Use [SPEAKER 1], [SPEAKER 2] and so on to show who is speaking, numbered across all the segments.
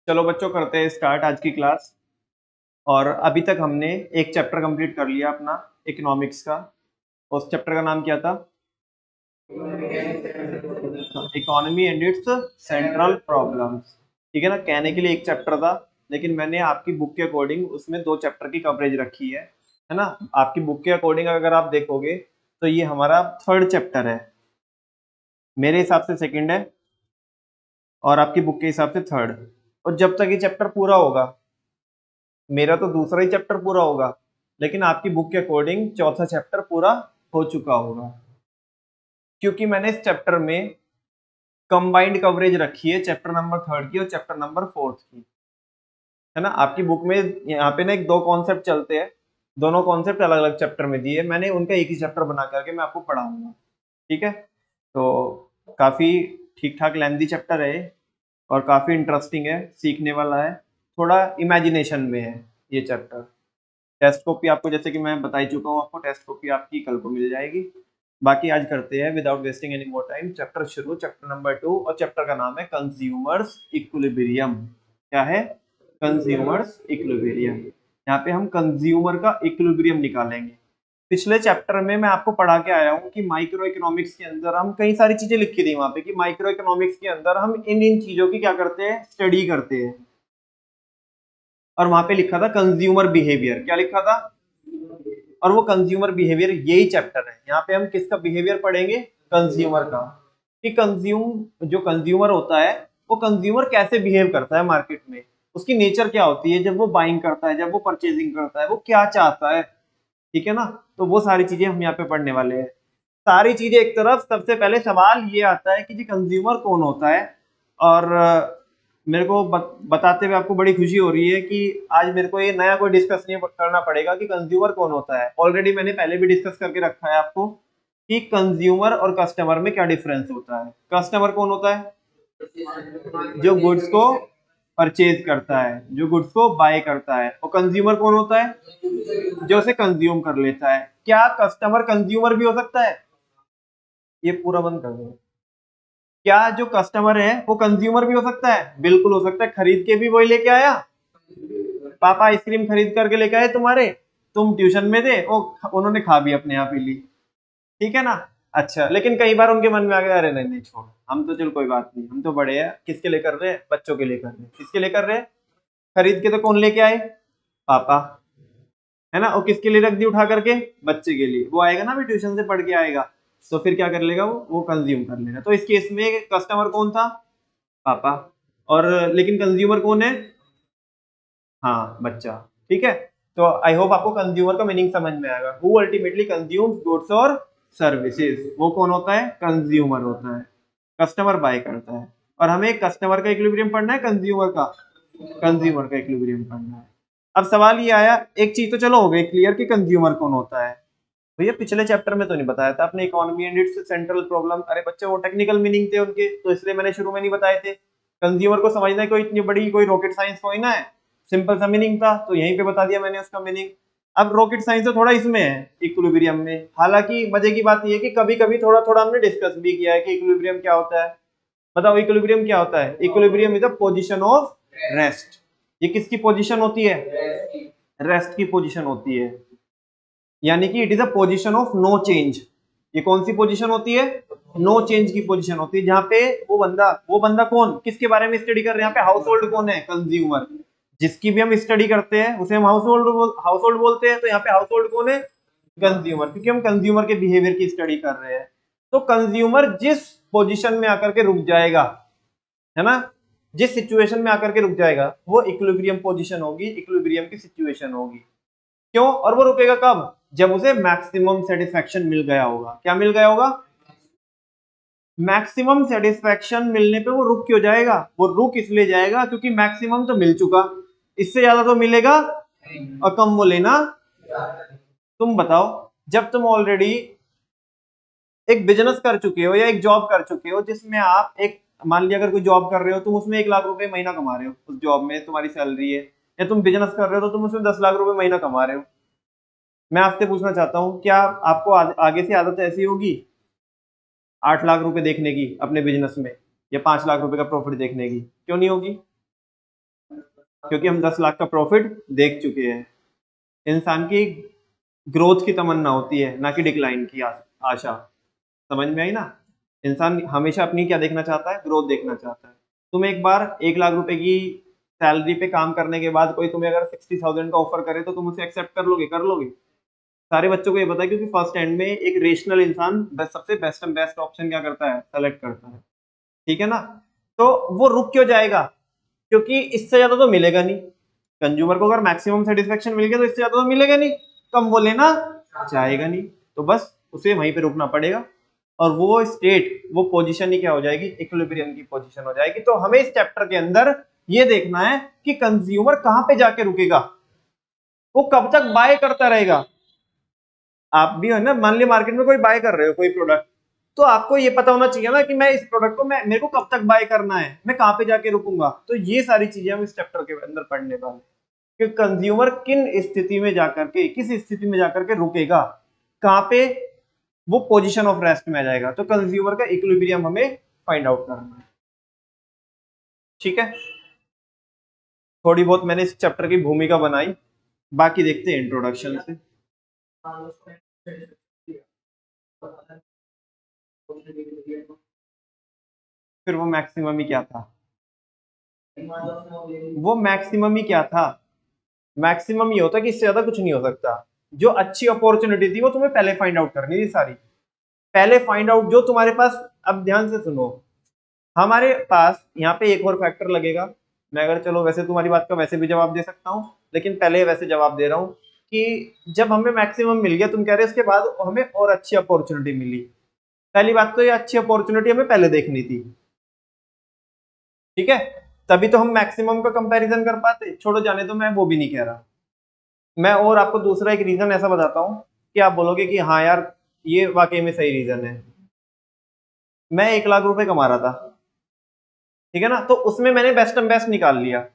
[SPEAKER 1] चलो बच्चों, करते हैं स्टार्ट आज की क्लास। और अभी तक हमने एक चैप्टर कंप्लीट कर लिया अपना, इकोनॉमिक्स का। उस चैप्टर का नाम क्या था? Economy and it's central problems. ठीक है ना, कहने के लिए एक चैप्टर था, लेकिन मैंने आपकी बुक के अकॉर्डिंग उसमें 2 चैप्टर की कवरेज रखी है ना। आपकी बुक के अकॉर्डिंग अगर आप देखोगे तो ये हमारा 3rd चैप्टर है, मेरे हिसाब से 2nd है, और आपकी बुक के हिसाब से 3rd। और जब तक ये चैप्टर पूरा होगा, मेरा तो दूसरा ही चैप्टर पूरा होगा, लेकिन आपकी बुक के अकॉर्डिंग 4था चैप्टर पूरा हो चुका होगा, क्योंकि मैंने इस चैप्टर में कंबाइंड कवरेज रखी है चैप्टर नंबर 3rd की और चैप्टर नंबर 4th की, है ना। आपकी बुक में यहाँ पे ना एक 2 कॉन्सेप्ट चलते हैं, दोनों कॉन्सेप्ट अलग अलग चैप्टर में दिए, मैंने उनका एक ही चैप्टर बना करके मैं आपको पढ़ाऊंगा। ठीक है, तो काफी ठीक ठाक लेंथी चैप्टर है और काफी इंटरेस्टिंग है, सीखने वाला है, थोड़ा इमेजिनेशन में है ये चैप्टर। टेस्ट कॉपी आपको, जैसे कि मैं बता ही चुका हूँ, आपको टेस्ट कॉपी आपकी कल को मिल जाएगी। बाकी आज करते हैं without wasting any more time chapter शुरू, चैप्टर नंबर 2, और चैप्टर का नाम है कंज्यूमर्स इक्विलिब्रियम। क्या है? Consumers equilibrium. यहाँ पे हम कंज्यूमर का इक्विलिब्रियम निकालेंगे। पिछले चैप्टर में मैं आपको पढ़ा के आया हूँ कि माइक्रो इकोनॉमिक्स के अंदर हम कई सारी चीजें लिखी थी वहां पे, कि माइक्रो इकोनॉमिक्स के अंदर हम इन इन चीजों की क्या करते हैं, स्टडी करते हैं। और वहां पे लिखा था कंज्यूमर बिहेवियर। क्या लिखा था? और वो कंज्यूमर बिहेवियर यही चैप्टर है। यहाँ पे हम किसका बिहेवियर पढ़ेंगे? कंज्यूमर का। कि जो कंज्यूमर होता है, वो कंज्यूमर कैसे बिहेव करता है मार्केट में, उसकी नेचर क्या होती है, जब वो बाइंग करता है, जब वो परचेजिंग करता है, वो क्या चाहता है। ठीक है ना, तो वो सारी चीजें हम यहाँ पे पढ़ने वाले हैं। सारी चीजें एक तरफ, सबसे पहले सवाल ये आता है कि जी कंज्यूमर कौन होता है। और मेरे को बताते हुए आपको बड़ी खुशी हो रही है कि आज मेरे को ये नया कोई डिस्कस नहीं करना पड़ेगा कि कंज्यूमर कौन होता है। ऑलरेडी मैंने पहले भी डिस्कस करके रखा है आपको कि कंज्यूमर और कस्टमर में क्या डिफरेंस होता है। कस्टमर कौन होता है? जो गुड्स को परचेज करता है, जो गुड्स को बाय करता है। और कंज्यूमर कौन होता है? जो उसे कंज्यूम कर लेता है। क्या कस्टमर कंज्यूमर भी हो सकता है? ये पूरा बंद कर दो। क्या जो कस्टमर है वो कंज्यूमर भी हो सकता है? बिल्कुल हो सकता है। खरीद के भी वही लेके आया। पापा आइसक्रीम खरीद करके लेके आए तुम्हारे, तुम ट्यूशन में थे, वो उन्होंने खा भी अपने यहाँ पी ली। ठीक है ना। अच्छा, लेकिन कई बार उनके मन में आ गया, अरे नहीं नहीं छोड़, हम तो चल कोई बात नहीं, हम तो बड़े हैं, किसके लिए कर रहे हैं? बच्चों के लिए कर रहे हैं। किसके लिए कर रहे हैं? खरीद के तो कौन लेके आए? पापा, है ना। और किसके लिए रख दी उठा करके? बच्चे के लिए। वो आएगा ना, भी ट्यूशन से पढ़ के आएगा, तो फिर क्या कर लेगा? वो कंज्यूम कर लेगा। तो इस केस में कस्टमर कौन था? पापा। और लेकिन कंज्यूमर कौन है? हाँ, बच्चा। ठीक है, तो आई होप आपको कंज्यूमर का मीनिंग समझ में आएगा। हु अल्टीमेटली कंज्यूम्स गुड्स और सर्विसेज, वो कौन होता है? कंज्यूमर होता है। कस्टमर बाय करता है। और हमें कस्टमर का इक्विलिब्रियम पढ़ना है, कंज्यूमर का? कंज्यूमर का इक्विलिब्रियम पढ़ना है। अब सवाल ये आया, एक चीज तो चलो हो गई क्लियर कि कंज्यूमर कौन होता है। भैया पिछले चैप्टर में तो नहीं बताया था आपने, economy and it's central problem. अरे बच्चे, वो टेक्निकल मीनिंग थे उनके, तो इसलिए मैंने शुरू में नहीं बताए थे। कंज्यूमर को समझना कोई इतनी बड़ी कोई रॉकेट साइंस कोई ना है, सिंपल सा मीनिंग था, तो यहीं पे बता दिया मैंने उसका मीनिंग। अब रॉकेट साइंस तो थोड़ा इसमें है, इक्विलिब्रियम में। हालांकि मजे की बात यह है कि कभी कभी थोड़ा थोड़ा हमने डिस्कस भी किया है कि इक्विलिब्रियम क्या होता है। बताओ इक्विलिब्रियम क्या होता है? Equilibrium is a position of rest. ये किसकी पोजीशन होती है? रेस्ट की पोजीशन होती है। यानी कि it is a position of no change. ये कौन सी पोजीशन होती है? नो चेंज की पोजीशन होती है, जहां पे वो बंदा कौन, किसके बारे में स्टडी कर रहे हैं? यहाँ पे हाउस होल्ड कौन है? कंज्यूमर। जिसकी भी हम स्टडी करते हैं उसे हम हाउस होल्ड बोलते हैं। तो यहाँ पे हाउस होल्ड कौन है? कंज्यूमर, क्योंकि हम कंज्यूमर के बिहेवियर की स्टडी कर रहे हैं। तो कंज्यूमर जिस पोजीशन में आकर के रुक जाएगा, है ना, जिस सिचुएशन में आकर के रुक जाएगा, वो इक्विलिब्रियम पोजीशन होगी, इक्विलिब्रियम की सिचुएशन होगी। क्यों? और वो रुकेगा कब? जब उसे मैक्सिमम सेटिस्फेक्शन मिल गया होगा। क्या मिल गया होगा? मैक्सिमम सेटिस्फेक्शन मिलने पे वो रुक क्यों जाएगा? वो रुक इसलिए जाएगा क्योंकि मैक्सिमम तो मिल चुका, इससे ज्यादा तो मिलेगा और कम वो लेना। तुम बताओ, जब तुम ऑलरेडी एक बिजनेस कर चुके हो या एक जॉब कर चुके हो, जिसमें आप एक, मान लिया अगर कोई जॉब कर रहे हो, तुम उसमें 1 लाख रुपए महीना कमा रहे हो, उस जॉब में तुम्हारी सैलरी है, या तुम बिजनेस कर रहे हो तो तुम उसमें 10 लाख रुपए महीना कमा रहे हो। मैं आपसे पूछना चाहता हूँ, क्या आपको आगे से आदत ऐसी होगी 8 लाख रुपए देखने की अपने बिजनेस में, या 5 लाख रुपए का प्रॉफिट देखने की? क्यों नहीं होगी? क्योंकि हम 10 लाख का प्रॉफिट देख चुके हैं। इंसान की ग्रोथ की तमन्ना होती है, ना कि डिक्लाइन की आशा। समझ में आई ना? इंसान हमेशा अपनी क्या देखना चाहता है? ग्रोथ देखना चाहता है। तुम एक बार 1 लाख रुपए की सैलरी पे काम करने के बाद कोई तुम्हें अगर 60,000 का ऑफर करे तो तुम उसे एक्सेप्ट कर लोगे? कर लोगे? सारे बच्चों को ये पता है, क्योंकि फर्स्ट एंड में एक रेशनल इंसान सबसे बेस्ट एंड बेस्ट ऑप्शन क्या करता है? सेलेक्ट करता है। ठीक है ना? तो वो रुक क्यों जाएगा? क्योंकि इससे ज्यादा तो मिलेगा नहीं। कंज्यूमर को अगर मैक्सिमम सेटिस्फेक्शन मिल गया तो इससे ज्यादा तो मिलेगा नहीं, कम वो लेना चाहेगा नहीं, तो बस उसे वहीं पे रुकना पड़ेगा। और वो स्टेट, वो पोजीशन ही क्या हो जाएगी? इक्विलिब्रियम की पोजीशन हो जाएगी। तो हमें इस चैप्टर के अंदर ये देखना है कि कंज्यूमर कहां पे जाके रुकेगा, वो कब तक बाय करता रहेगा। आप भी है ना, मान लिया मार्केट में कोई बाय कर रहे हो कोई प्रोडक्ट, तो आपको ये पता होना चाहिए ना कि मैं इस प्रोडक्ट को मेरे को कब तक बाय करना है, मैं कहां पे जाके रुकूंगा। तो ये सारी चीजें हम इस चैप्टर के अंदर पढ़ने वाले कि कंज्यूमर किन स्थिति में जाकर के, किस स्थिति में जाकर के रुकेगा, कहां पे वो पोजीशन ऑफ रेस्ट में आ जाएगा। तो कंज्यूमर का इक्विलिब्रियम हमें फाइंड आउट करना है। ठीक है, थोड़ी बहुत मैंने इस चैप्टर की भूमिका बनाई, बाकी देखते हैं इंट्रोडक्शन से। फिर वो मैक्सिमम ही क्या था? वो मैक्सिमम ही क्या था? मैक्सिमम ये होता कि इससे ज्यादा कुछ नहीं हो सकता। जो अच्छी अपॉर्चुनिटी थी वो तुम्हें पहले फाइंड आउट करनी थी सारी, पहले फाइंड आउट जो तुम्हारे पास। अब ध्यान से सुनो, हमारे पास यहाँ पे एक और फैक्टर लगेगा। मैं अगर, चलो वैसे तुम्हारी बात का वैसे भी जवाब दे सकता हूँ, लेकिन पहले वैसे जवाब दे रहा हूँ कि जब हमें मैक्सिमम मिल गया, तुम कह रहे हो उसके बाद हमें और अच्छी अपॉर्चुनिटी मिली। पहली बात तो ये अच्छी अपॉर्चुनिटी हमें पहले देखनी थी। ठीक है, तभी तो हम मैक्सिमम का कंपैरिजन कर पाते। छोड़ो, जाने तो, मैं वो भी नहीं कह रहा। मैं और आपको दूसरा एक रीजन ऐसा बताता हूँ कि आप बोलोगे कि हाँ यार ये वाकई में सही रीजन है। मैं 1 लाख रुपए कमा रहा था, ठीक है ना, तो उसमें मैंने बेस्ट एंड बेस्ट निकाल लिया।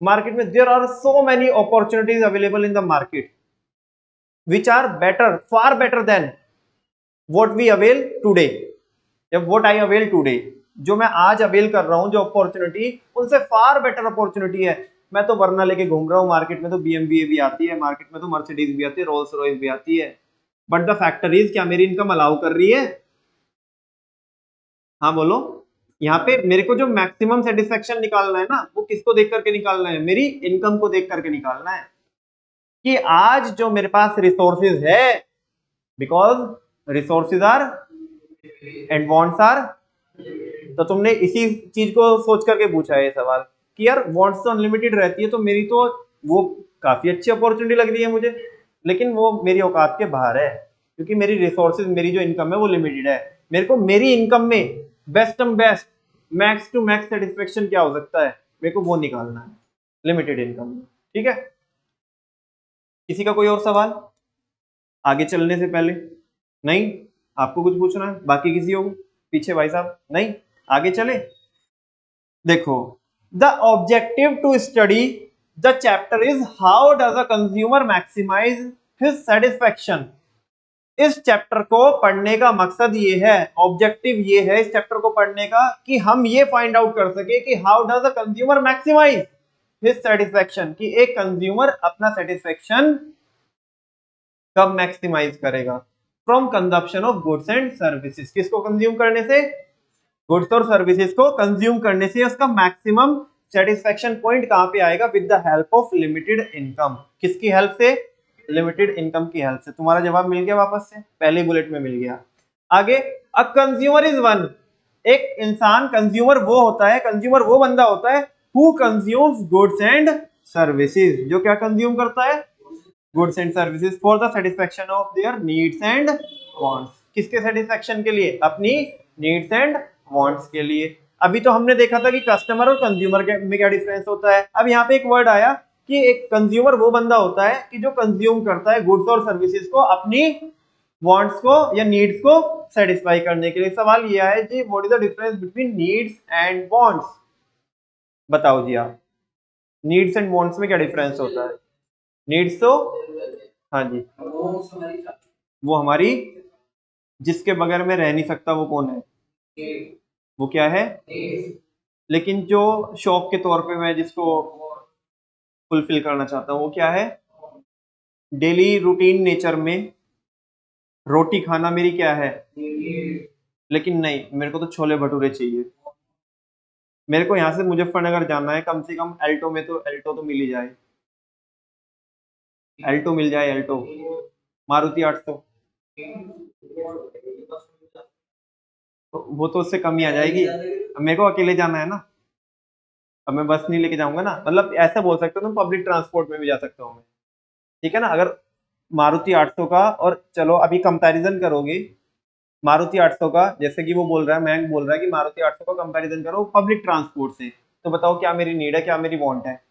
[SPEAKER 1] मार्केट में there are so many opportunities available in the market which are better, far better than what we avail today, जब व्हाट आई अवेल टुडे, जो मैं आज अवेल कर रहा हूं जो अपॉर्चुनिटी, उनसे फार बेटर अपॉर्चुनिटी है। मैं तो वरना लेके घूम रहा हूं मार्केट में, तो बीएमवी भी आती है मार्केट में, तो मर्सिडीज भी आती है, रोल्स रॉयस भी आती है। बट द फैक्टर इज, क्या मेरी इनकम अलाउ कर रही है? हाँ बोलो। यहाँ पे मेरे को जो मैक्सिमम सेटिस्फेक्शन निकालना है ना, वो किसको देख करके निकालना है? मेरी इनकम को देख करके निकालना है कि आज जो मेरे पास रिसोर्सेज है, because resources are and wants are. तो तुमने इसी चीज को सोच करके पूछा है ये सवाल कि यार वांट्स तो अनलिमिटेड रहती है, तो मेरी तो वो काफी अच्छी अपॉर्चुनिटी लग रही है मुझे, लेकिन वो मेरी औकात के बाहर है, क्योंकि मेरी रिसोर्सेज, मेरी जो इनकम है वो लिमिटेड है। मेरे को मेरी इनकम में best and best, max to max satisfaction क्या हो सकता है, मेरे को वो निकालना है लिमिटेड इनकम में। ठीक है, किसी का कोई और सवाल आगे चलने से पहले? नहीं, आपको कुछ पूछना है? बाकी किसी को? पीछे भाई साहब, नहीं? आगे चले। देखो, the objective to study the chapter is how does a consumer maximise his satisfaction. इस चैप्टर को पढ़ने का मकसद ये है, ऑब्जेक्टिव ये है इस चैप्टर को पढ़ने का, कि हम ये फाइंड आउट कर सके कि how does a consumer maximise his satisfaction, कि एक कंज्यूमर अपना सेटिस्फेक्शन कब मैक्सिमाइज करेगा? From consumption of goods and services. किसको कंज्यूम करने से? गुड्स और सर्विसेज को कंज्यूम करने से उसका मैक्सिमम सेटिस्फेक्शन पॉइंट कहां पे आएगा? With the help of limited income. किसकी हेल्प से? लिमिटेड इनकम की हेल्प से। तुम्हारा जवाब मिल गया वापस से, पहले बुलेट में मिल गया। आगे, अ कंज्यूमर इज वन। एक इंसान, कंज्यूमर वो होता है, कंज्यूमर वो बंदा होता है who consumes goods and services, जो क्या कंज्यूम करता है? Goods and services for the satisfaction of their needs and wants. किसके सेटिस्फेक्शन के लिए? अपनी नीड्स एंड वांट्स के लिए। अभी तो हमने देखा था कि कस्टमर और कंज्यूमर में क्या डिफरेंस होता है। अब यहाँ पे एक वर्ड आया कि एक कंज्यूमर वो बंदा होता है कि जो कंज्यूम करता है गुड्स और सर्विसेज को अपनी वांट्स को या नीड्स को सेटिस्फाई करने के लिए। सवाल ये है जी, what is the difference between needs and wants? बताओ जी आप, नीड्स एंड वांट्स में क्या डिफरेंस होता है? नीड्स तो, हाँ जी, वो हमारी, जिसके बगैर में रह नहीं सकता वो कौन है? वो क्या है? लेकिन जो शौक के तौर पे मैं जिसको फुलफिल करना चाहता हूँ, वो क्या है? डेली रूटीन नेचर में रोटी खाना मेरी क्या है? लेकिन नहीं, मेरे को तो छोले भटूरे चाहिए। मेरे को यहाँ से मुजफ्फरनगर जाना है, कम से कम एल्टो तो मिल ही जाए। एल्टो मिल जाए, एल्टो मारुति 800। तो वो तो उससे कम ही आ जाएगी। अब मेरे को अकेले जाना है ना, अब मैं बस नहीं लेके जाऊंगा ना, मतलब ऐसा बोल सकते हो तुम, पब्लिक ट्रांसपोर्ट में भी जा सकता हूँ मैं। ठीक है ना? अगर मारुति 800 का, और चलो अभी कंपैरिजन करोगे मारुति 800 का, जैसे कि वो बोल रहा है, मयंक बोल रहा है कि मारुति 800 का कंपैरिजन करो पब्लिक ट्रांसपोर्ट से, तो बताओ क्या मेरी नीड है, क्या मेरी वांट है?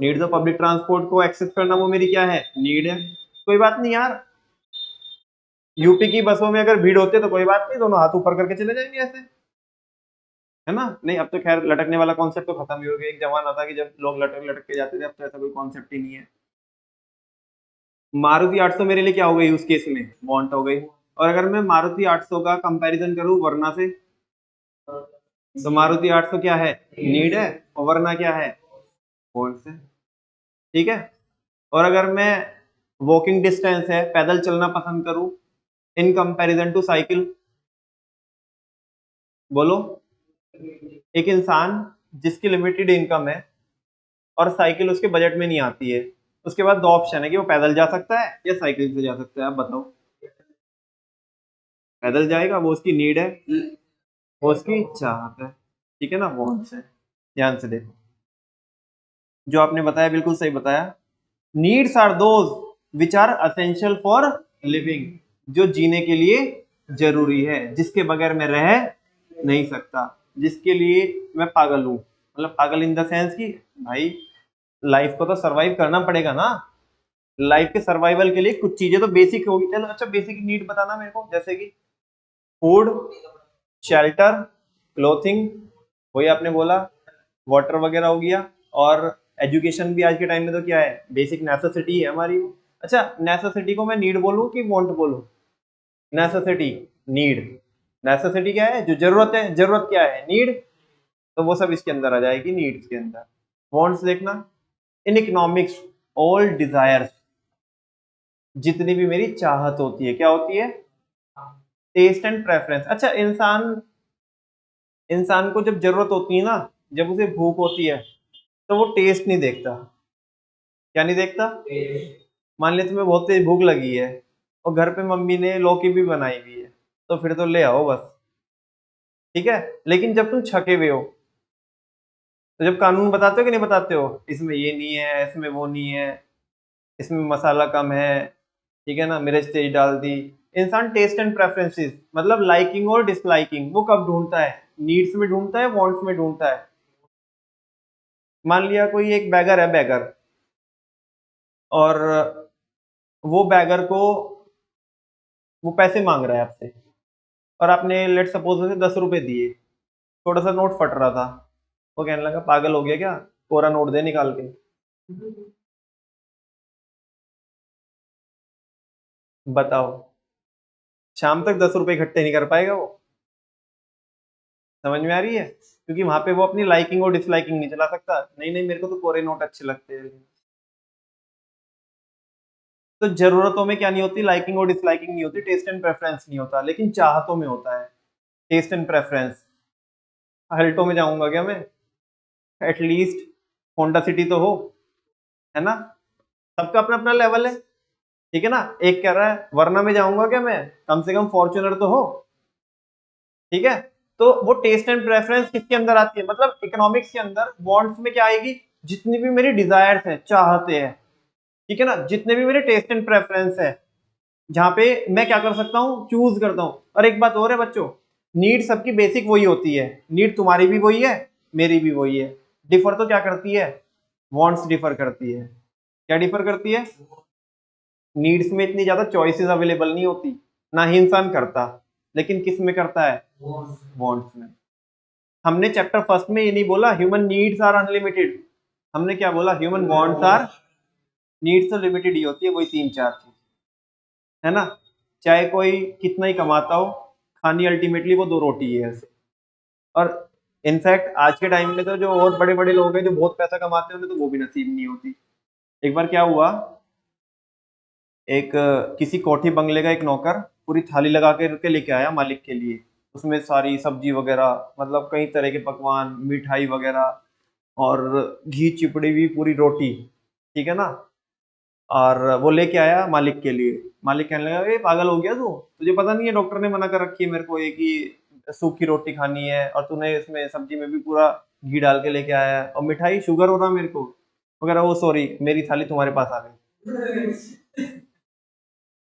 [SPEAKER 1] नीड तो पब्लिक ट्रांसपोर्ट को एक्सेस करना, वो मेरी क्या है? नीड है। कोई बात नहीं यार, यूपी की बसों में अगर भीड़ होती है तो कोई बात नहीं, दोनों हाथ ऊपर करके चले जाएंगे ऐसे, है ना? नहीं, अब तो खैर लटकने वाला कॉन्सेप्ट तो खत्म ही हो गया। एक जमाना था कि जब लोग लटक लटक के जाते थे, अब तो ऐसा कोई कॉन्सेप्ट ही नहीं है। मारुति 800 मेरे लिए क्या हो गई उस केस में? वांट हो गई। और अगर मैं मारुति 800 का कंपैरिजन करूं वरना से, तो मारुति 800 क्या है? नीड है। और वरना क्या है? वांट है। ठीक है। और अगर मैं वॉकिंग डिस्टेंस है, पैदल चलना पसंद करूं इन कंपैरिजन टू साइकिल, बोलो। एक इंसान जिसकी लिमिटेड इनकम है और साइकिल उसके बजट में नहीं आती है, उसके बाद दो ऑप्शन है कि वो पैदल जा सकता है या साइकिल से जा सकता है। आप बताओ। पैदल जाएगा, वो उसकी नीड है, वो उसकी चाहत है। ठीक है ना? वांट्स है। ध्यान से देखो, जो आपने बताया बिल्कुल सही बताया। Needs are those which are essential for living, जो जीने के लिए जरूरी है, जिसके बगैर मैं रह नहीं सकता, जिसके लिए मैं पागल हूं। मतलब पागल इन द सेंस कि भाई लाइफ को तो सरवाइव करना पड़ेगा ना। लाइफ के सर्वाइवल के लिए कुछ चीजें तो बेसिक होगी। चलो अच्छा, बेसिक नीड बताना मेरे को, जैसे कि फूड, शेल्टर, क्लोथिंग, वही आपने बोला, वाटर वगैरह हो गया। और एजुकेशन भी आज के टाइम में तो क्या है? बेसिक नेसेसिटी है हमारी। अच्छा, नेसेसिटी को मैं नीड बोलूं कि वांट बोलूं? Necessity, need. नेसेसिटी क्या है? जो जरूरत है। जरूरत क्या है? नीड। तो वो सब इसके अंदर आ जाएगी, नीड्स के अंदर। वांट्स देखना, इन इकोनॉमिक्स ऑल डिजायर्स, जितनी भी मेरी चाहत होती है, क्या होती है? Taste and preference. अच्छा, इंसान इंसान को जब जरूरत होती है ना, जब उसे भूख होती है, तो वो टेस्ट नहीं देखता। क्या नहीं देखता? मान लिया तुम्हें बहुत तेज भूख लगी है और घर पे मम्मी ने लौकी भी बनाई हुई है, तो फिर तो ले आओ बस। ठीक है। लेकिन जब तुम छके हुए हो, तो जब कानून बताते हो कि नहीं बताते हो, इसमें ये नहीं है, इसमें वो नहीं है, इसमें मसाला कम है, ठीक है ना, मिर्च तेज डाल दी। इंसान टेस्ट एंड प्रेफरेंसेस, मतलब लाइकिंग और डिसलाइकिंग, वो कब ढूंढता है? नीड्स में ढूंढता है, वांट्स में ढूंढता है? मान लिया कोई एक बैगर है, बैगर, और वो बैगर को, वो पैसे मांग रहा है आपसे, और आपने लेट सपोज उसे 10 रुपए दिए, थोड़ा सा नोट फट रहा था, वो कहने लगा पागल हो गया क्या, कोरा नोट दे निकाल के। बताओ, शाम तक 10 रुपए इकट्ठे नहीं कर पाएगा वो। समझ में आ रही है? क्योंकि वहां पे वो अपनी लाइकिंग और डिसलाइकिंग नहीं चला सकता। नहीं नहीं, मेरे को तो कोरे नोट अच्छे लगते हैं। तो जरूरतों में क्या नहीं होती? लाइकिंग और डिसलाइकिंग नहीं होती, टेस्ट एंड प्रेफरेंस नहीं होता, लेकिन चाहतों में होता है टेस्ट एंड प्रेफरेंस। अल्टो में जाऊंगा क्या मैं? एटलीस्ट होंडा सिटी तो हो, है ना? सबका अपना अपना लेवल है। ठीक है ना? एक कह रहा है वरना में जाऊंगा क्या मैं, कम से कम फॉर्च्यूनर तो हो। ठीक है। तो वो टेस्ट एंड प्रेफरेंस किसके अंदर आती है? मतलब इकोनॉमिक्स के अंदर वांट्स में क्या आएगी? जितनी भी मेरी डिजायर्स है, चाहते हैं, ठीक है ना, जितने भी मेरे टेस्ट एंड प्रेफरेंस है, जहां पे मैं क्या कर सकता हूँ? चूज करता हूँ। और एक बात और है बच्चों, नीड सबकी बेसिक वही होती है। नीड तुम्हारी भी वही है, मेरी भी वही है। डिफर तो क्या करती है? वांट्स डिफर करती है। क्या डिफर करती है? नीड्स में इतनी ज्यादा चॉइसेस अवेलेबल नहीं होती, ना ही इंसान करता, लेकिन किस में करता है? वांट्स में। हमने चैप्टर फर्स्ट में ये नहीं बोला ह्यूमन नीड्स आर अनलिमिटेड, हमने क्या बोला? ह्यूमन वांट्स आर, नीड्स तो लिमिटेड ही होती है, वही तीन चार चीज, है ना? चाहे कोई कितना ही कमाता हो, खानी अल्टीमेटली वो दो रोटी है ऐसे। और इनफैक्ट आज के टाइम में तो जो और बड़े बड़े लोग हैं जो बहुत पैसा कमाते हैं उन्हें तो वो भी नसीब नहीं होती। एक बार क्या हुआ, एक किसी कोठी बंगले का एक नौकर पूरी थाली लगा के लेके आया मालिक के लिए, उसमें सारी सब्जी वगैरह, मतलब कई तरह के पकवान, मिठाई वगैरह, और घी चिपड़ी हुई पूरी रोटी, ठीक है ना। और वो लेके आया मालिक के लिए। मालिक कहने लगा, ए पागल हो गया तू, तुझे पता नहीं है डॉक्टर ने मना कर रखी है मेरे को एक ही सूखी रोटी खानी है, और तूने इसमें सब्जी में भी पूरा घी डाल के लेके आया है, और मिठाई, शुगर हो रहा मेरे को वगैरह। वो सॉरी, मेरी थाली तुम्हारे पास आ गई।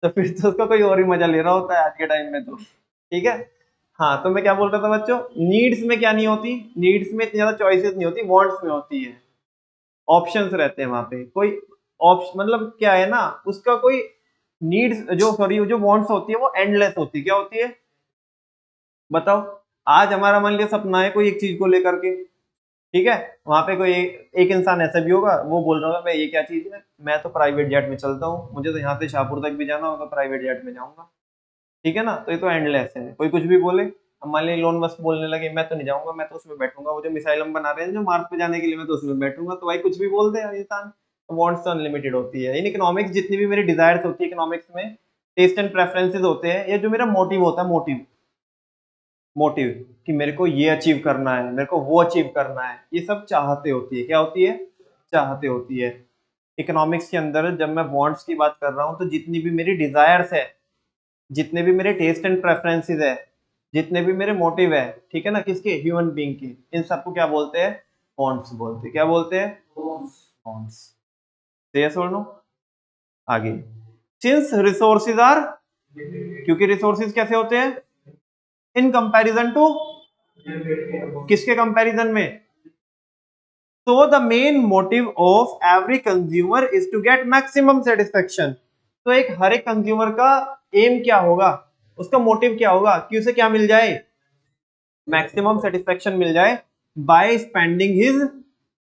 [SPEAKER 1] तो फिर तो उसका कोई और ही मजा ले रहा होता है आज के टाइम में तो, ठीक है। हाँ, तो मैं क्या बोल रहा था बच्चों, नीड्स में क्या नहीं होती, नीड्स में इतनी ज्यादा चॉइसेस नहीं होती, वांट्स में होती है, ऑप्शंस रहते हैं वहां पे। कोई ऑप्शन मतलब क्या है ना, उसका कोई नीड्स जो, सॉरी, जो वांट्स होती है वो एंडलेस होती है। क्या होती है बताओ। आज हमारा मान लिया सपना है कोई एक चीज को लेकर के, ठीक है, वहां पे कोई एक इंसान ऐसा भी होगा, वो बोल रहा होगा मैं ये क्या चीज है, मैं तो प्राइवेट जेट में चलता हूँ, मुझे तो यहाँ से शाहपुर तक भी जाना होगा प्राइवेट जेट में जाऊंगा, ठीक है ना। तो ये तो एंडलेस है, कोई कुछ भी बोले। अब मान लीजिए इलोन मस्क बोलने लगे मैं तो नहीं जाऊंगा, मैं तो उसमें बैठूंगा, वो जो मिसाइल हम बना रहे हैं जो मार्स पे जाने के लिए, मैं तो उसमें बैठूंगा। तो भाई कुछ भी बोल दे यार इंसान। वांट्स तो अनलिमिटेड होती है। इन इकोनॉमिक्स जितनी भी मेरी डिजायर्स होती है इकोनॉमिक्स में, टेस्ट एंड प्रेफरेंसेस होते हैं, ये जो मेरा मोटिव होता है, मोटिव, मोटिव कि मेरे को ये अचीव करना है, मेरे को वो अचीव करना है, ये सब चाहते होती है। क्या होती है, चाहते होती है। इकोनॉमिक्स के अंदर जब मैं वांट्स की बात कर रहा हूँ, तो जितनी भी मेरी डिजायर्स है, जितने भी मेरे टेस्ट एंड प्रेफरेंसेस है, जितने भी मेरे मोटिव है, ठीक है ना, किसके, ह्यूमन बीइंग के, इन सबको क्या बोलते हैं, वांट्स बोलते हैं। क्या बोलते हैं, वांट्स। यस और नो। आगे, सिंस रिसोर्सेज आर, क्योंकि रिसोर्सेज कैसे होते हैं, इन कंपैरिजन टू, किसके कंपैरिजन में, so the main motive of every consumer is to get maximum satisfaction। तो एक हर एक कंज्यूमर का एम क्या होगा, उसका मोटिव क्या होगा कि उसे क्या मिल जाए, मैक्सिमम सेटिस्फेक्शन मिल जाए, by spending his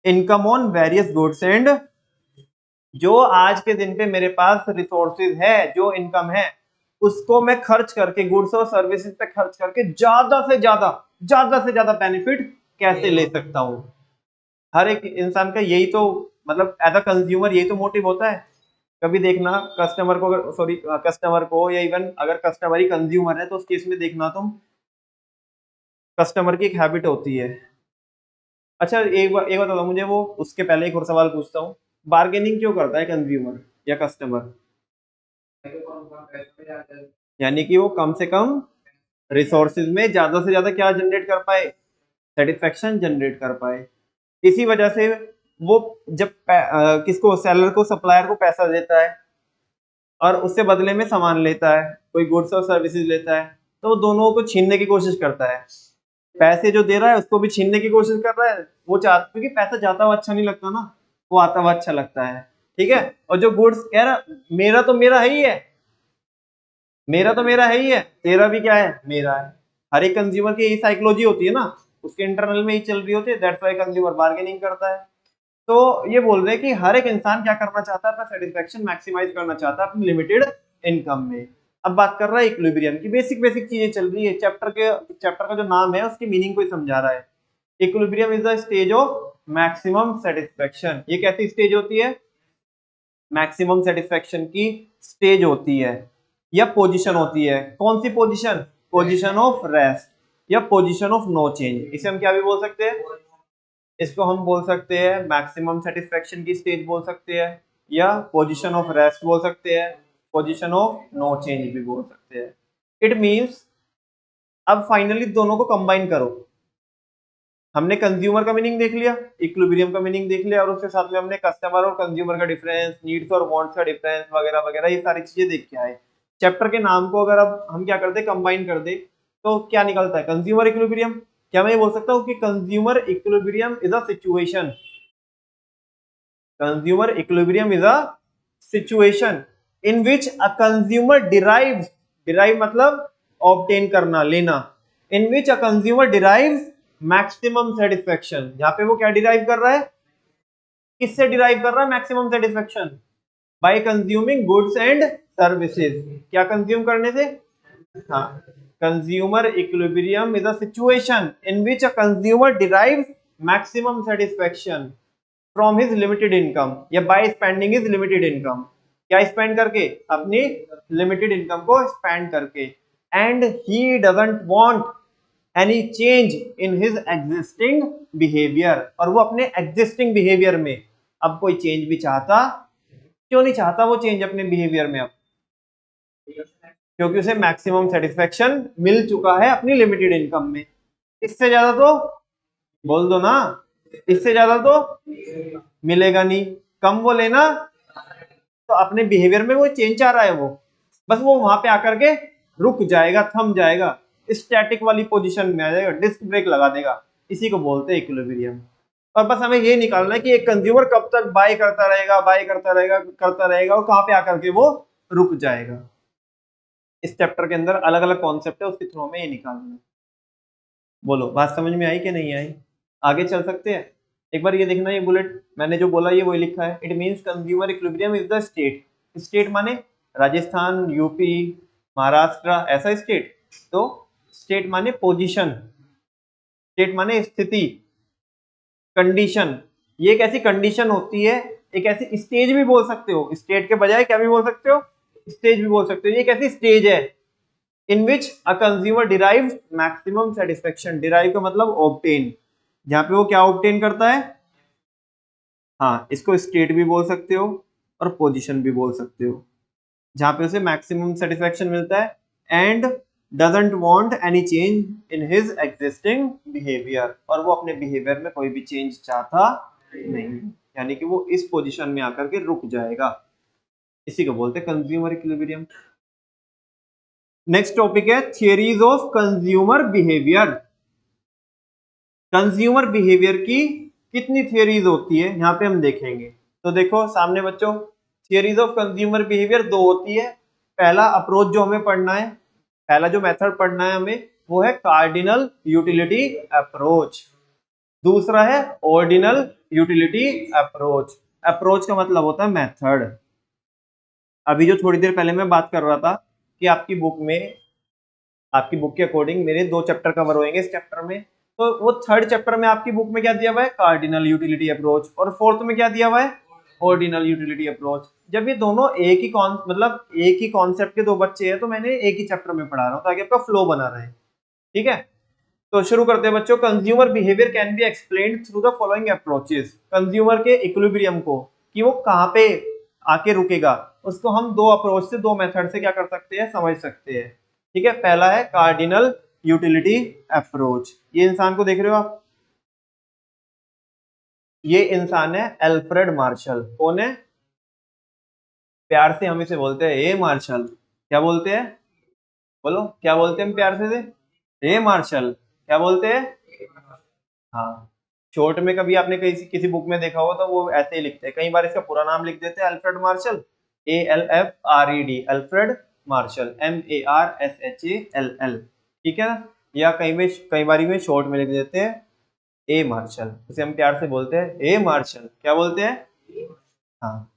[SPEAKER 1] income on various goods and, जो आज के दिन पे मेरे पास रिसोर्सेज है, जो इनकम है, उसको मैं खर्च करके, गुड्स और सर्विसेज पे खर्च करके ज्यादा से ज्यादा बेनिफिट कैसे ले सकता हूं। हर एक इंसान का यही तो, मतलब एज अ कंज्यूमर यही तो मोटिव होता है। कभी देखना कस्टमर को, अगर सॉरी कस्टमर को, या इवन अगर कस्टमर ही कंज्यूमर है तो उस केस में देखना तुम, कस्टमर की एक हैबिट होती है। अच्छा एक बात बताओ मुझे, वो उसके पहले एक और सवाल पूछता हूँ, बार्गेनिंग क्यों करता है कंज्यूमर या कस्टमर, यानी कि वो कम से कम रिसोर्सेज में ज्यादा से ज्यादा क्या जनरेट कर पाए, सेटिस्फेक्शन जनरेट कर पाए। इसी वजह से वो जब किसको, सेलर को, सप्लायर को पैसा देता है और उससे बदले में सामान लेता है, कोई गुड्स और सर्विसेज लेता है, तो वो दोनों को छीनने की कोशिश करता है। पैसे जो दे रहा है उसको भी छीनने की कोशिश कर रहा है, वो चाहता, क्योंकि पैसा जाता हुआ अच्छा नहीं लगता ना, वो आता हुआ अच्छा लगता है, ठीक है। और जो गुड्स कह रहा, मेरा तो मेरा है ही है, मेरा तो मेरा है ही है, तेरा भी क्या है, मेरा है। हर एक कंज्यूमर की यही साइकोलॉजी होती है ना, उसके इंटरनल में ही चल रही होती है, दैट्स व्हाई कंज्यूमर बार्गेनिंग करता है। तो ये बोल रहे हैं कि हर एक इंसान क्या करना चाहता है, अपना सेटिस्फेक्शन मैक्सिमाइज करना चाहता है अपनी लिमिटेड इनकम में। अब बात कर रहा है इक्विलिब्रियम की, बेसिक बेसिक चीजें चल रही है, चैप्टर का जो नाम है उसकी मीनिंग को ही समझा रहा है। Equilibrium is the stage of maximum satisfaction. ये कैसी स्टेज होती है, मैक्सिमम सेटिस्फेक्शन की स्टेज होती है या पोजीशन होती है। कौन सी पोजीशन, पोजीशन ऑफ रेस्ट या पोजीशन ऑफ नो चेंज। इसे हम क्या भी बोल सकते हैं, इसको हम बोल सकते हैं मैक्सिमम सेटिस्फेक्शन की स्टेज बोल सकते हैं, या पोजीशन ऑफ रेस्ट बोल सकते हैं, पोजीशन ऑफ नो चेंज भी बोल सकते हैं। इट मींस, अब फाइनली दोनों को कंबाइन करो। हमने कंज्यूमर का मीनिंग देख लिया, इक्विलिब्रियम का मीनिंग देख लिया, और उसके साथ में हमने कस्टमर और कंज्यूमर का डिफरेंस, नीड्स और वांट्स का डिफरेंस वगैरह वगैरह, ये सारी चीजें देख के आए। चैप्टर के नाम को अगर अब हम क्या करते, कंबाइन कर दे, तो क्या निकलता है, कंज्यूमर इक्विलिब्रियम। क्या मैं ये बोल सकता हूँ कि consumer equilibrium is a situation, consumer equilibrium is a situation in which a consumer derive मतलब obtain करना, लेना, in which a consumer derives maximum satisfaction। यहाँ पे वो क्या डिराइव कर रहा है, किससे डिराइव कर रहा है maximum satisfaction, bye consuming goods and services. क्या कंज्यूम करने से, हाँ, consumer equilibrium is a situation in which a consumer derives maximum satisfaction from his limited income या by spending his limited income, क्या spend करके, अपनी limited income को spend करके, and he doesn't want any change in his existing behavior, और वो अपने existing behavior में अब कोई change भी चाहता, क्यों नहीं चाहता वो change अपने behavior में, अब क्योंकि उसे मैक्सिमम सेटिस्फेक्शन मिल चुका है अपनी लिमिटेड इनकम में। इससे ज्यादा तो बोल दो ना, इससे ज्यादा तो मिलेगा नहीं, कम वो लेना, तो अपने बिहेवियर में वो चेंज आ रहा है, वो बस वो वहां पे आकर के रुक जाएगा, थम जाएगा, स्टैटिक वाली पोजीशन में आ जाएगा, डिस्क ब्रेक लगा देगा, इसी को बोलते हैं इक्विलिब्रियम। और बस हमें ये निकालना है कि एक कंज्यूमर कब तक बाय करता रहेगा, बाय करता रहेगा और कहां पे आकर के वो रुक जाएगा। इस चैप्टर के अंदर अलग अलग कॉन्सेप्ट है, उसके थ्रू हमें ये निकालना है। बोलो बात समझ में आई कि नहीं आई? आगे चल सकते हैं। एक बार ये देखना, ये बुलेट मैंने जो बोला ये वही लिखा है। It means consumer equilibrium is the state, state माने राजस्थान, यूपी, महाराष्ट्र, ऐसा स्टेट। तो स्टेट माने पोजीशन, स्टेट माने स्थिति, कंडीशन। ये एक ऐसी कंडीशन होती है, एक ऐसी स्टेज भी बोल सकते हो, स्टेट के बजाय क्या भी बोल सकते हो, स्टेज भी बोल सकते हो। ये एक ऐसी स्टेज है in which a consumer derives maximum satisfaction, derive का मतलब ऑब्टेन, जहां पे वो क्या ऑब्टेन करता है, हाँ इसको स्टेट भी बोल सकते हो और पोजीशन भी बोल सकते हो, जहां पे उसे मैक्सिमम सेटिस्फेक्शन मिलता है and doesn't want any change in his existing behaviour, और वो अपने बिहेवियर में कोई भी चेंज चाहता नहीं, यानी कि वो इस पोजीशन में आकर के रुक जाएगा, इसी को बोलते हैं कंज्यूमर इक्विलिब्रियम। नेक्स्ट टॉपिक है theories of consumer behaviour. Consumer behaviour की कितनी थियरीज होती है यहाँ पे हम देखेंगे। तो देखो सामने बच्चों, थियरीज ऑफ कंज्यूमर बिहेवियर दो होती है। पहला अप्रोच जो हमें पढ़ना है, पहला जो मेथड पढ़ना है हमें, वो है कार्डिनल यूटिलिटी अप्रोच। दूसरा है ऑर्डिनल यूटिलिटी अप्रोच। अप्रोच का मतलब होता है मेथड। अभी जो थोड़ी देर पहले मैं बात कर रहा था कि आपकी बुक में, आपकी बुक के अकॉर्डिंग मेरे 2 चैप्टर कवर होंगे इस चैप्टर में। तो वो 3rd चैप्टर में आपकी बुक में क्या दिया हुआ है, कार्डिनल यूटिलिटी अप्रोच, और 4th में क्या दिया हुआ है, ऑर्डिनल यूटिलिटी अप्रोच। जब ये दोनों एक ही मतलब एक ही कॉन्सेप्ट के 2 बच्चे हैं, तो मैंने एक ही चैप्टर में पढ़ा रहा हूँ ताकि आपका फ्लो बना रहे। ठीक है, तो शुरू करते हैं बच्चों। Consumer behaviour can be explained through the following approaches. Consumer के इक्विलिब्रियम को, कि वो कहाँ पे आके रुकेगा, उसको हम 2 अप्रोच से, 2 मेथड से क्या कर सकते हैं, समझ सकते हैं। ठीक है, पहला है कार्डिनल यूटिलिटी अप्रोच। ये इंसान को देख रहे हो आप, ये इंसान है अल्फ्रेड मार्शल। कौन है? प्यार से हम इसे बोलते हैं ए मार्शल। क्या बोलते हैं, बोलो क्या बोलते हैं हम प्यार से? ए मार्शल। क्या बोलते हैं? हाँ, शॉर्ट में कभी आपने किसी बुक में देखा हो तो वो ऐसे ही लिखते हैं, कई बार इसका पूरा नाम लिख देते हैं Alfred Marshall, ALFRED, Alfred Marshall, MARSHALL। ठीक है ना, या कई बारी में शॉर्ट में लिख देते हैं ए मार्शल, उसे हम प्यार से बोलते हैं ए मार्शल। क्या बोलते हैं? हाँ,